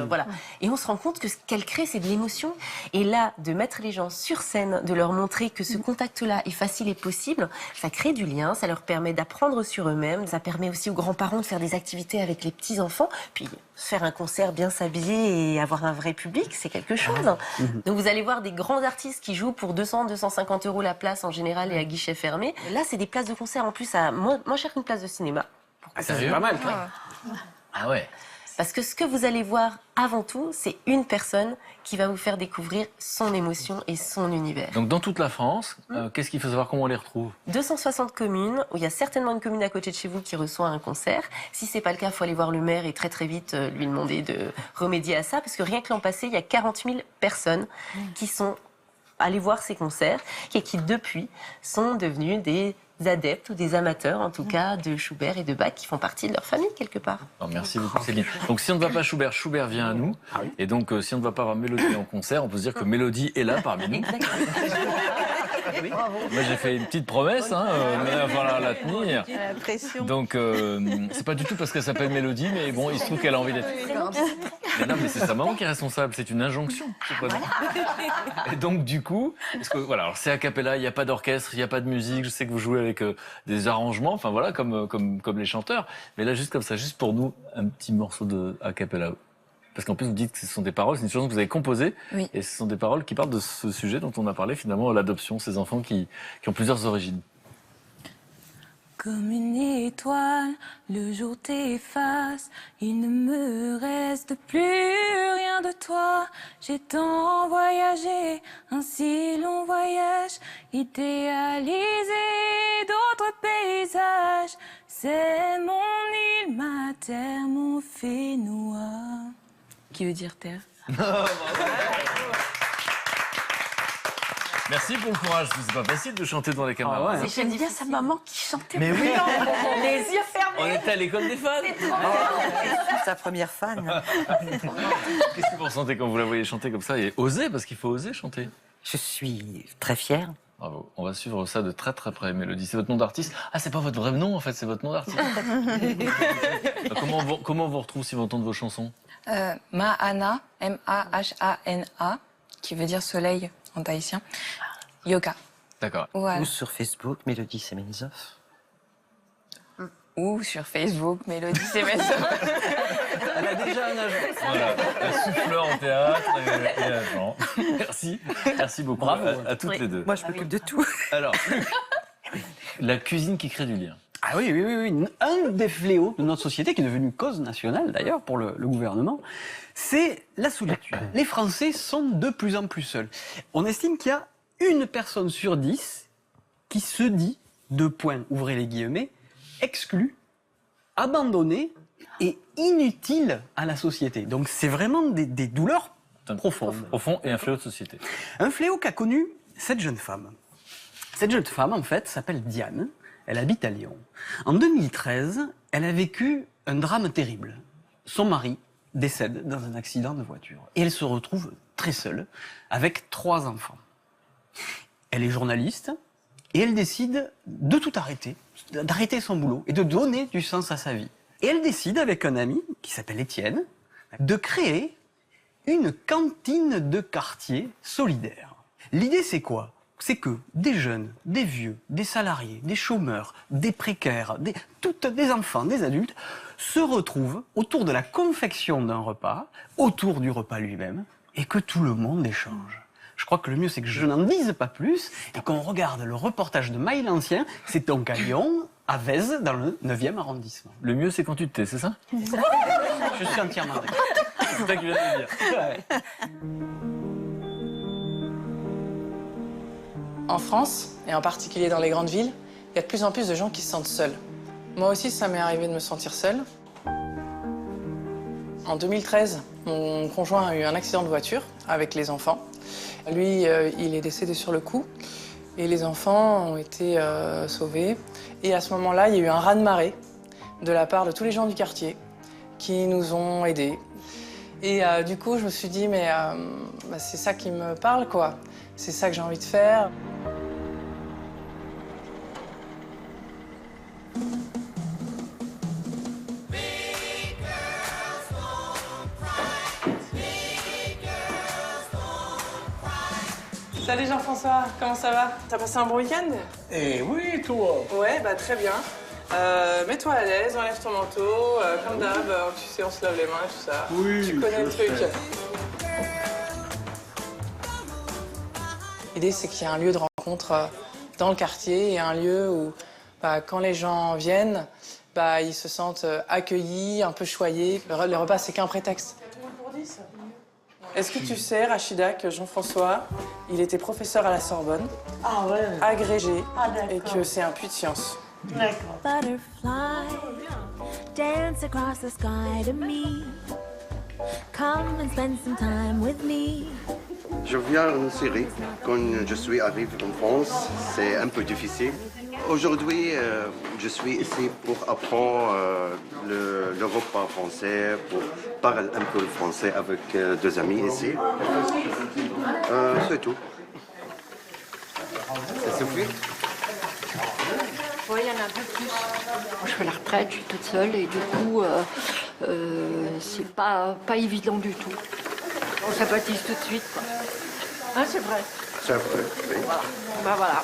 voilà. Et on se rend compte que ce qu'elle crée, c'est de l'émotion. Et là, de mettre les gens sur scène, de leur montrer que ce contact-là est facile et possible, ça crée du lien, ça leur permet d'apprendre sur eux-mêmes, ça permet aussi aux grands-parents de faire des activités avec les petits-enfants, puis faire un concert bien s'habiller et avoir un vrai public, c'est quelque chose. Donc vous allez voir des grands artistes qui jouent pour 200-250 € la place en général et à guichet fermé. Là, c'est des places de concert en plus à moins cher qu'une place de cinéma. C'est pas mal. Ah ouais. Parce que ce que vous allez voir avant tout, c'est une personne qui va vous faire découvrir son émotion et son univers. Donc dans toute la France, qu'est-ce qu'il faut savoir, comment on les retrouve? 260 communes, où il y a certainement une commune à côté de chez vous qui reçoit un concert. Si c'est pas le cas, il faut aller voir le maire et très très vite lui demander de remédier à ça, parce que rien que l'an passé, il y a 40 000 personnes qui sont allées voir ces concerts et qui depuis sont devenus des adeptes ou des amateurs, en tout cas, de Schubert et de Bach, qui font partie de leur famille, quelque part. Alors, merci beaucoup, Céline. Donc, si on ne va pas Schubert, Schubert vient à nous. Et donc, si on ne va pas avoir Mélodie en concert, on peut se dire que Mélodie est là parmi nous. Moi, j'ai fait une petite promesse, mais il va falloir la tenir. Donc, c'est pas du tout parce qu'elle s'appelle Mélodie, mais bon, il se trouve qu'elle a envie d'être... Mais non, mais c'est sa maman qui est responsable, c'est une injonction. Et donc, du coup, parce que, voilà, alors c'est a cappella, il n'y a pas d'orchestre, il n'y a pas de musique, je sais que vous jouez avec des arrangements, enfin voilà, comme les chanteurs. Mais là, juste comme ça, juste pour nous, un petit morceau de a cappella. Parce qu'en plus, vous dites que ce sont des paroles, c'est une chanson que vous avez composée, et ce sont des paroles qui parlent de ce sujet dont on a parlé finalement, l'adoption, ces enfants qui ont plusieurs origines. Comme une étoile, le jour t'efface, il ne me reste plus rien de toi. J'ai tant voyagé, un si long voyage, idéalisé d'autres paysages. C'est mon île, ma terre, mon Fénois. Qui veut dire terre. Merci pour le courage, c'est pas facile de chanter devant les caméras. Ah ouais, j'aime bien sa maman qui chantait. Mais oui. Les yeux fermés. On était à l'école des fans. Sa première fan. Qu'est-ce que vous ressentez quand vous la voyez chanter comme ça et oser, parce qu'il faut oser chanter? Je suis très fière. Bravo. On va suivre ça de très très près, Mélodie. C'est votre nom d'artiste? Ah, c'est pas votre vrai nom en fait, c'est votre nom d'artiste. Comment on vous retrouve si vous entendez vos chansons? Mahana, M-A-H-A-N-A, qui veut dire soleil en tahitien. Yoka. D'accord. Voilà. Ou sur Facebook, Mélodie Semenzov. Ou sur Facebook, Mélodie Semenzov. Elle a déjà un agent. Voilà, un souffleur en théâtre et agent. Merci beaucoup. Bravo. À toutes les deux. Moi, je m'occupe de tout. Alors, la cuisine qui crée du lien. Ah oui. Un des fléaux de notre société, qui est devenu cause nationale d'ailleurs pour le gouvernement, c'est la solitude. Les Français sont de plus en plus seuls. On estime qu'il y a une personne sur 10 qui se dit, ouvrez les guillemets, exclue, abandonnée et inutile à la société. Donc c'est vraiment des douleurs profondes. Profond et un fléau de société. Un fléau qu'a connu cette jeune femme. Cette jeune femme, en fait, s'appelle Diane. Elle habite à Lyon. En 2013, elle a vécu un drame terrible. Son mari décède dans un accident de voiture. Et elle se retrouve très seule, avec 3 enfants. Elle est journaliste et elle décide de tout arrêter, d'arrêter son boulot et de donner du sens à sa vie. Et elle décide, avec un ami qui s'appelle Étienne, de créer une cantine de quartier solidaire. L'idée, c'est quoi? C'est que des jeunes, des vieux, des salariés, des chômeurs, des précaires, des enfants, des adultes se retrouvent autour de la confection d'un repas, autour du repas lui-même, et que tout le monde échange. Je crois que le mieux, c'est que je n'en dise pas plus et qu'on regarde le reportage de Maï l'Ancien. C'est donc à Lyon, à Vèze, dans le 9e arrondissement. Le mieux, c'est quand tu te tais, c'est ça? Je suis entièrement d'accord. C'est ça que je viens de dire. Ouais. En France, et en particulier dans les grandes villes, il y a de plus en plus de gens qui se sentent seuls. Moi aussi, ça m'est arrivé de me sentir seule. En 2013, mon conjoint a eu un accident de voiture avec les enfants. Lui, il est décédé sur le coup et les enfants ont été sauvés. Et à ce moment-là, il y a eu un raz-de-marée de la part de tous les gens du quartier qui nous ont aidés. Et du coup, je me suis dit, mais c'est ça qui me parle, quoi. C'est ça que j'ai envie de faire. Salut Jean-François, comment ça va? T'as passé un bon week-end? Eh oui, toi. Ouais, bah très bien. Mets-toi à l'aise, enlève ton manteau, comme d'hab, tu sais, on se lave les mains et tout ça. Oui, tu connais le je truc. sais. L'idée, c'est qu'il y a un lieu de rencontre dans le quartier et un lieu où, quand les gens viennent, ils se sentent accueillis, un peu choyés. Le repas, c'est qu'un prétexte. Est-ce que tu sais, Rachida, que Jean-François, il était professeur à la Sorbonne, agrégé, et que c'est un puits de science. D'accord. Butterfly, dance across the sky to me. Come and spend some time with me. Je viens en Syrie. Quand je suis arrivé en France, c'est un peu difficile. Aujourd'hui, je suis ici pour apprendre le repas français, pour parler un peu le français avec 2 amis ici. C'est tout. Ça suffit? Oui, il y en a un peu plus. Moi, je fais la retraite, je suis toute seule et du coup, c'est pas évident du tout. On sympathise tout de suite, quoi. Ah, c'est vrai. C'est vrai, oui. Voilà. Ben voilà.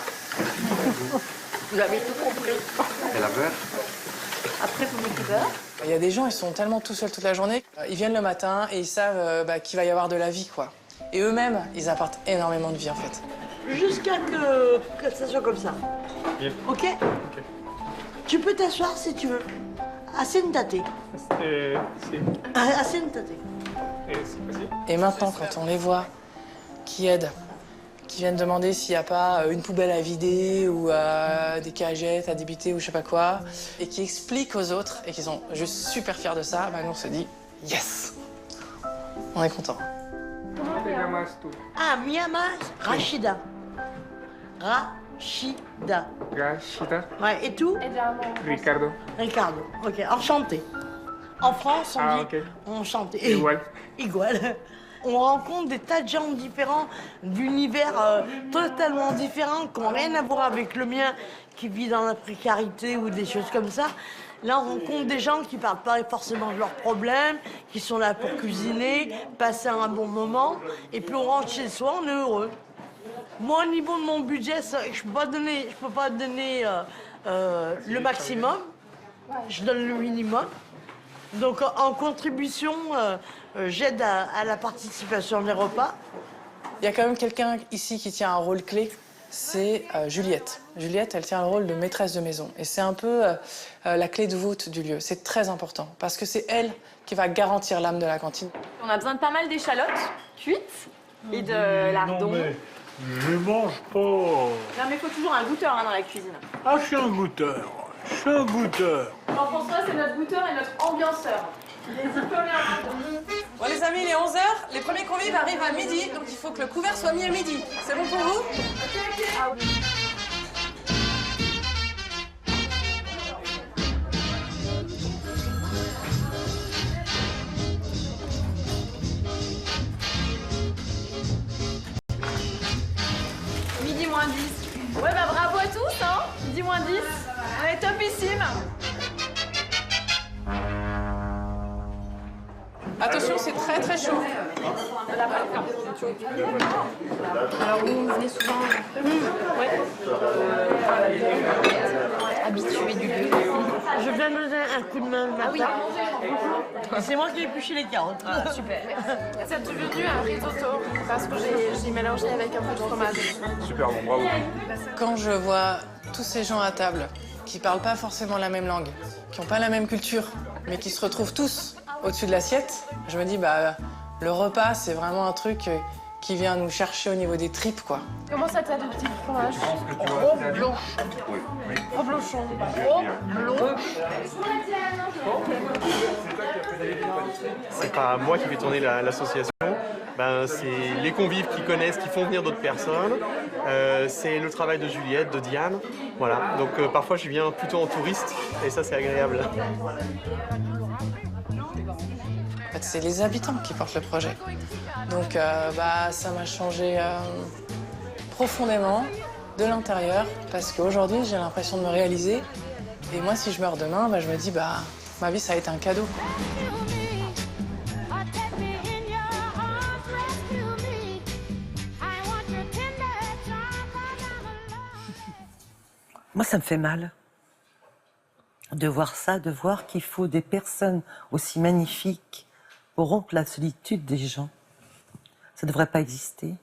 Vous avez tout compris. Et la beurre? Après, vous mettez beurre. Il y a des gens, ils sont tellement tout seuls toute la journée. Ils viennent le matin et ils savent qu'il va y avoir de la vie, quoi. Et eux-mêmes, ils apportent énormément de vie, en fait. Jusqu'à que ça soit comme ça. Ok? Tu peux t'asseoir si tu veux. Assentate. Assentate. Et maintenant, quand on les voit, qui aident, qui viennent demander s'il n'y a pas une poubelle à vider ou des cagettes à débiter ou je sais pas quoi, et qui expliquent aux autres et qui sont juste super fiers de ça, nous on se dit yes, on est content. Ah, Miyamas, Rachida. Rachida. Rachida. Ouais, et tout? Ricardo. Ricardo. Ok, enchanté. En France, on dit enchanté. Igual. On rencontre des tas de gens différents, d'univers totalement différents, qui n'ont rien à voir avec le mien, qui vit dans la précarité ou des choses comme ça. Là, on rencontre des gens qui ne parlent pas forcément de leurs problèmes, qui sont là pour cuisiner, passer un bon moment, et puis on rentre chez soi, on est heureux. Moi, au niveau de mon budget, je peux pas donner le maximum, je donne le minimum. Donc, en contribution, j'aide à la participation des repas. Il y a quand même quelqu'un ici qui tient un rôle clé, c'est Juliette. Juliette, elle tient le rôle de maîtresse de maison. Et c'est un peu la clé de voûte du lieu. C'est très important, parce que c'est elle qui va garantir l'âme de la cantine. On a besoin de pas mal d'échalotes cuites et de lardons. Non mais, je mange pas. Non mais il faut toujours un goûteur dans la cuisine. Ah, je suis un goûteur. Je suis un goûteur. Jean-François, c'est notre goûteur et notre ambianceur. Bon les amis, il est 11h, les premiers convives arrivent à midi, donc il faut que le couvert soit mis à midi. C'est bon pour vous? Ouais, bah bravo à tous, hein. 10 moins 10. On est topissime. Attention, c'est très très chaud. Alors vous venez souvent habitué du lieu. Je viens de donner un coup de main le matin. C'est moi qui ai épluché les carottes. Ah, super. C'est devenu un risotto parce que j'ai mélangé avec un peu de fromage. Super, bon, bravo. Quand je vois tous ces gens à table qui parlent pas forcément la même langue, qui n'ont pas la même culture, mais qui se retrouvent tous au-dessus de l'assiette, je me dis, bah, le repas, c'est vraiment un truc qui vient nous chercher au niveau des tripes, quoi. Comment ça t'a de petit fromage? Gros blanc. Gros blanchon. Gros blond. C'est pas moi qui vais tourner l'association, ben, c'est les convives qui connaissent, qui font venir d'autres personnes. C'est le travail de Juliette, de Diane. Voilà, donc parfois je viens plutôt en touriste et ça c'est agréable. En fait, c'est les habitants qui portent le projet. Donc bah, ça m'a changé profondément de l'intérieur parce qu'aujourd'hui j'ai l'impression de me réaliser. Et moi, si je meurs demain, bah, je me dis, bah, ma vie, ça a été un cadeau. Moi, ça me fait mal de voir ça, de voir qu'il faut des personnes aussi magnifiques pour rompre la solitude des gens. Ça ne devrait pas exister.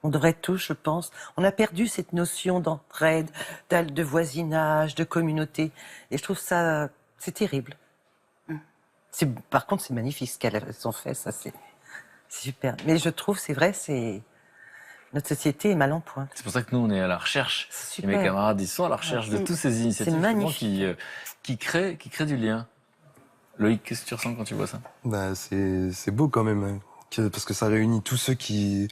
On devrait tous, je pense. On a perdu cette notion d'entraide, de voisinage, de communauté. Et je trouve ça, c'est terrible. Par contre, c'est magnifique ce qu'elles ont fait, ça c'est super. Mais je trouve, c'est vrai, notre société est mal en point. C'est pour ça que nous, on est à la recherche. Et mes camarades, ils sont à la recherche de toutes ces initiatives qui créent du lien. Loïc, qu'est-ce que tu ressens quand tu vois ça? Bah, c'est beau quand même, hein, parce que ça réunit tous ceux qui...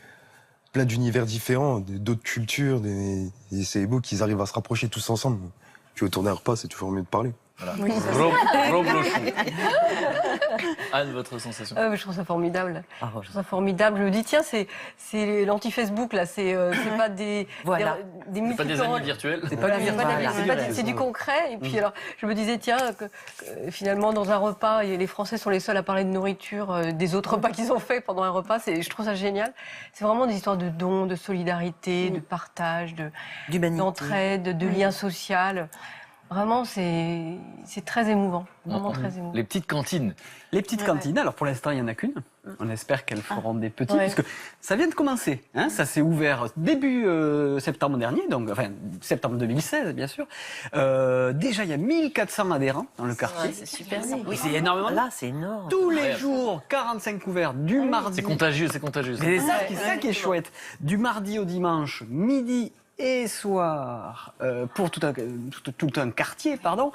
plein d'univers différents, d'autres cultures, et c'est beau qu'ils arrivent à se rapprocher tous ensemble. Puis autour d'un repas, c'est toujours mieux de parler. Voilà. Oui, Gros blochon. Anne, votre sensation? Je trouve ça formidable. Je trouve ça formidable. Je me dis, tiens, c'est l'anti-Facebook, là. C'est pas des pas des amis virtuels. C'est pas c'est du concret. Et puis alors, je me disais, tiens, que finalement, dans un repas, les Français sont les seuls à parler de nourriture, des autres repas qu'ils ont fait pendant un repas. Je trouve ça génial. C'est vraiment des histoires de dons, de solidarité, de partage, d'entraide, de lien social. Vraiment, c'est très émouvant. Vraiment très émouvant. Les petites cantines. Les petites cantines, alors pour l'instant, il n'y en a qu'une. On espère qu'elles feront des petites, parce que ça vient de commencer. Hein, ça s'est ouvert début septembre dernier, donc, enfin septembre 2016, bien sûr. Déjà, il y a 1400 adhérents dans le quartier. C'est super. Oui, c'est énormément. Là, c'est énorme. Tous les jours, 45 couverts, du mardi. C'est contagieux, c'est contagieux. C'est ça qui est chouette. Du mardi au dimanche, midi et soir, pour tout un quartier, pardon.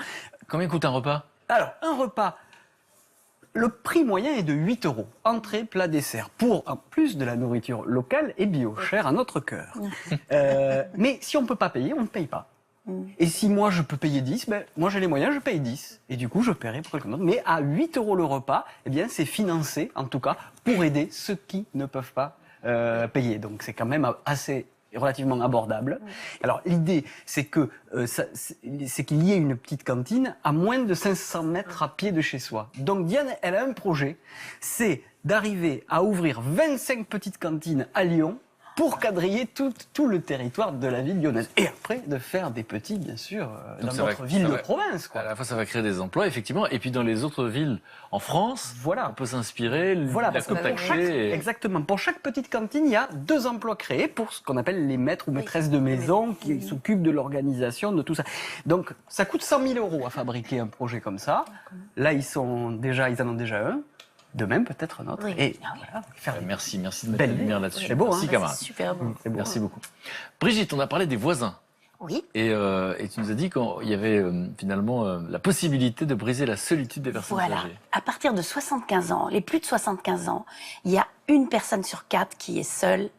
Combien coûte un repas? Alors, un repas, le prix moyen est de 8 €. Entrée, plat, dessert. Pour, en plus de la nourriture locale et bio, chère à notre cœur. Mais si on ne peut pas payer, on ne paye pas. Et si moi je peux payer 10, ben, moi j'ai les moyens, je paye 10. Et du coup, je paierai pour quelqu'un d'autre. Mais à 8 € le repas, eh bien, c'est financé, en tout cas, pour aider ceux qui ne peuvent pas payer. Donc c'est quand même assez relativement abordable. Alors l'idée, c'est que c'est qu'il y ait une petite cantine à moins de 500 mètres à pied de chez soi. Donc Diane, elle a un projet, c'est d'arriver à ouvrir 25 petites cantines à Lyon pour quadriller tout le territoire de la ville lyonnaise. Et après, de faire des petits, bien sûr, dans notre ville de province. Quoi. À la fois, ça va créer des emplois, effectivement, et puis dans les autres villes en France, on peut s'inspirer, la contacter. Exactement. Pour chaque petite cantine, il y a 2 emplois créés pour ce qu'on appelle les maîtres ou maîtresses de maison qui s'occupent de l'organisation, de tout ça. Donc, ça coûte 100 000 € à fabriquer un projet comme ça. Là, ils en ont déjà un. De même, peut-être un autre. Oui. Et voilà, merci de mettre la lumière là-dessus. C'est beau, merci, camarade. C'est super beau. Merci beaucoup. Brigitte, on a parlé des voisins. Oui. Et tu nous as dit qu'il y avait finalement la possibilité de briser la solitude des personnes âgées. À partir de 75 ans, les plus de 75 ans, il y a 1 personne sur 4 qui est seule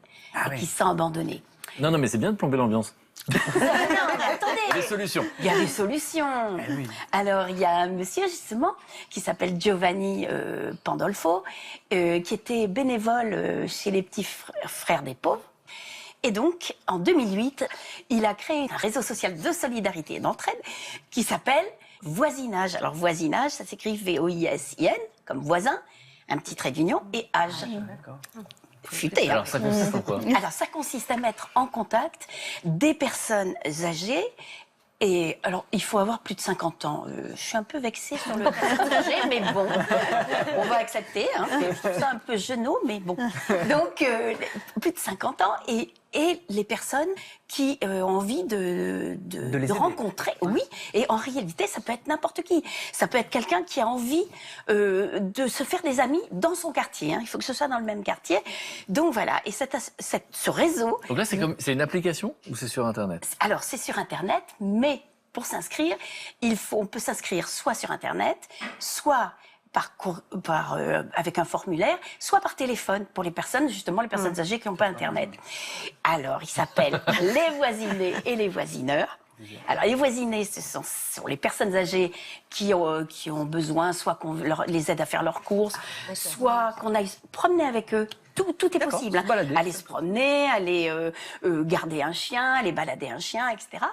et qui se sent abandonnée. Non, mais c'est bien de plomber l'ambiance. Non, mais attendez. Des solutions. Il y a des solutions. Alors, il y a un monsieur, justement, qui s'appelle Giovanni Pandolfo, qui était bénévole chez les petits frères des pauvres. Et donc, en 2008, il a créé un réseau social de solidarité et d'entraide qui s'appelle Voisinage. Alors, voisinage, ça s'écrit V-O-I-S-I-N, comme voisin, un petit trait d'union, et âge. Futé, hein. Alors, ça consiste en quoi? Alors, ça consiste à mettre en contact des personnes âgées. Et alors, il faut avoir plus de 50 ans. Je suis un peu vexée sur le personne âgée, mais bon, on va accepter. Hein. Je trouve ça un peu genou, mais bon. Donc, plus de 50 ans et les personnes qui ont envie de rencontrer. Oui, et en réalité, ça peut être n'importe qui. Ça peut être quelqu'un qui a envie de se faire des amis dans son quartier. Hein. Il faut que ce soit dans le même quartier. Donc voilà, et ce réseau... Donc là, c'est une application ou c'est sur Internet? Alors, c'est sur Internet, mais pour s'inscrire, on peut s'inscrire soit sur Internet, soit avec un formulaire, soit par téléphone pour les personnes âgées qui n'ont pas Internet. Alors, il s'appelle les voisinés et les voisineurs. Alors, les voisinés, ce sont les personnes âgées qui ont besoin, soit qu'on les aide à faire leurs courses, soit qu'on aille promener avec eux. Tout est possible. Hein. Aller se promener, aller garder un chien, aller balader un chien, etc.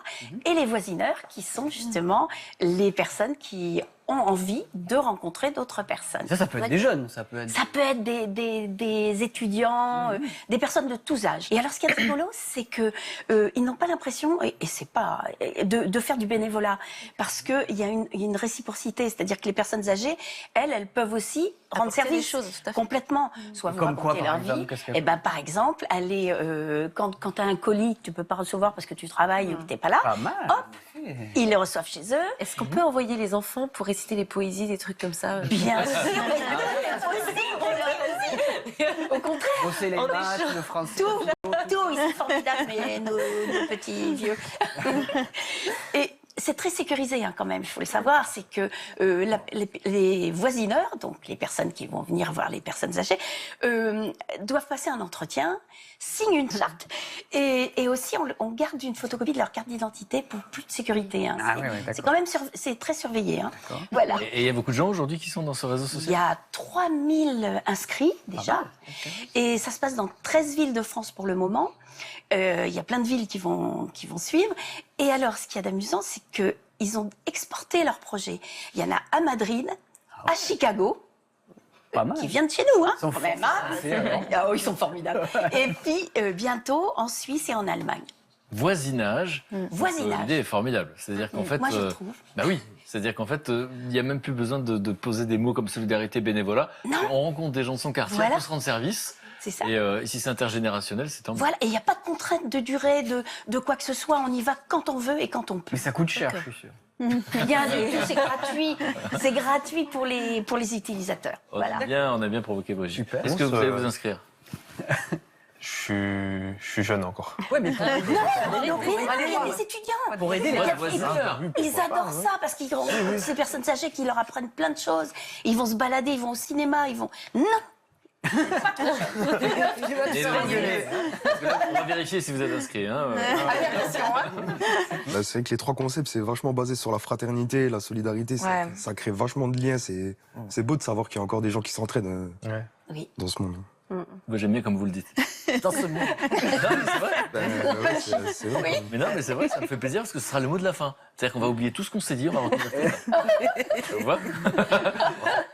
Et les voisineurs, qui sont justement les personnes qui ont envie de rencontrer d'autres personnes. Ça peut être des jeunes, ça peut être des étudiants, des personnes de tous âges. Et alors, ce qui est rigolo, c'est que ils n'ont pas l'impression, et c'est pas de faire du bénévolat, parce que il y a une réciprocité, c'est-à-dire que les personnes âgées, elles peuvent aussi rendre service complètement, soit vous raconter leur vie. Et ben, par exemple, aller quand tu as un colis que tu peux pas recevoir parce que tu travailles ou que t'es pas là, hop, ils les reçoivent chez eux. Est-ce qu'on peut envoyer les enfants pour réciter les poésies, des trucs comme ça? Bien sûr. Au contraire, bosser les maths, le français, tout, ils sont formidables, mais nos petits vieux. Et c'est très sécurisé hein, quand même, il faut le savoir, c'est que les voisineurs, donc les personnes qui vont venir voir les personnes âgées, doivent passer un entretien, signent une charte, et aussi on garde une photocopie de leur carte d'identité pour plus de sécurité. Hein. C'est quand même c'est très surveillé. Hein. Voilà. Et il y a beaucoup de gens aujourd'hui qui sont dans ce réseau social? Il y a 3000 inscrits déjà, et ça se passe dans 13 villes de France pour le moment. Il y a plein de villes qui vont suivre. Et alors, ce qu'il y a d'amusant, c'est qu'ils ont exporté leur projet. Il y en a à Madrid, à Chicago, qui viennent de chez nous, hein, quand même. Hein. Ils sont formidables. Et puis, bientôt, en Suisse et en Allemagne. Voisinage. L'idée est formidable. C'est-à-dire qu'en fait, moi, je trouve. Bah oui. C'est-à-dire qu'en fait, il n'y a même plus besoin de poser des mots comme solidarité, bénévolat. On rencontre des gens de son quartier, on peut se rendre service. C'est ça. Et si c'est intergénérationnel, c'est tant mieux. Voilà, et il n'y a pas de contrainte de durée, de quoi que ce soit. On y va quand on veut et quand on peut. Mais ça coûte cher, je suis sûr. Rien du tout, c'est gratuit. C'est gratuit pour les utilisateurs. Voilà. On a bien provoqué Brigitte. Est-ce que vous allez vous inscrire? Je suis jeune encore. Ouais, mais il y a des étudiants. Pour aider les voisins. Ils adorent ça parce qu'ils rencontrent ces personnes âgées qui leur apprennent plein de choses. Ils vont se balader, ils vont au cinéma, ils vont... Non. On va vérifier si vous êtes inscrit. Hein. Bah, c'est vrai que les trois concepts, c'est vachement basé sur la fraternité, la solidarité. Ça crée vachement de liens. C'est beau de savoir qu'il y a encore des gens qui s'entraident dans ce monde. Moi, j'aime bien comme vous le dites. Dans ce monde. Non, mais c'est vrai. C'est vrai. Oui. Mais non, mais c'est vrai, ça me fait plaisir parce que ce sera le mot de la fin. C'est-à-dire qu'on va oublier tout ce qu'on s'est dit, on va retenir tout ça. Tu vois?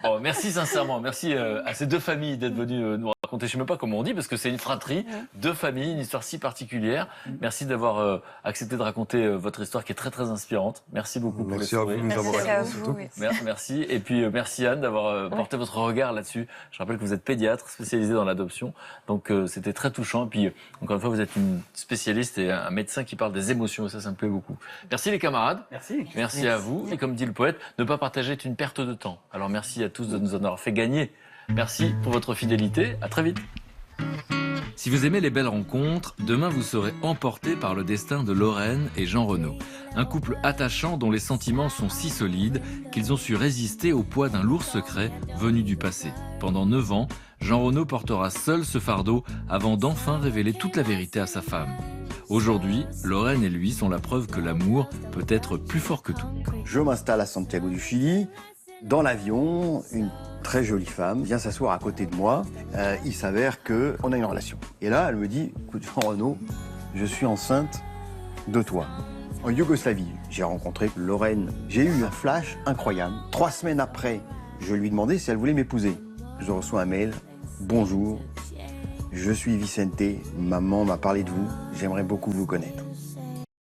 Bon, merci sincèrement. Merci à ces deux familles d'être venues nous raconter. Je sais même pas comment on dit parce que c'est une fratrie, deux familles, une histoire si particulière. Merci d'avoir accepté de raconter votre histoire qui est très très inspirante. Merci beaucoup. Merci à vous de nous avoir raconté. Merci. Et puis merci Anne d'avoir porté votre regard là-dessus. Je rappelle que vous êtes pédiatre spécialisé dans l'adoption. Donc c'était très touchant. Et puis encore une fois, vous êtes une spécialiste et un médecin qui parle des émotions. Et ça me plaît beaucoup. Merci les camarades. Merci à vous. Et comme dit le poète, ne pas partager est une perte de temps. Alors merci à tous de nous en avoir fait gagner. Merci pour votre fidélité. À très vite. Si vous aimez les belles rencontres, demain vous serez emporté par le destin de Lorraine et Jean Renaud. Un couple attachant dont les sentiments sont si solides qu'ils ont su résister au poids d'un lourd secret venu du passé. Pendant 9 ans, Jean Renaud portera seul ce fardeau avant d'enfin révéler toute la vérité à sa femme. Aujourd'hui, Lorraine et lui sont la preuve que l'amour peut être plus fort que tout. Je m'installe à Santiago du Chili. Dans l'avion, une très jolie femme vient s'asseoir à côté de moi. Il s'avère qu'on a une relation. Et là, elle me dit, écoute, Jean Renaud, je suis enceinte de toi. En Yougoslavie, j'ai rencontré Lorraine. J'ai eu un flash incroyable. 3 semaines après, je lui ai demandé si elle voulait m'épouser. Je reçois un mail. Bonjour, je suis Vicente. Maman m'a parlé de vous. J'aimerais beaucoup vous connaître.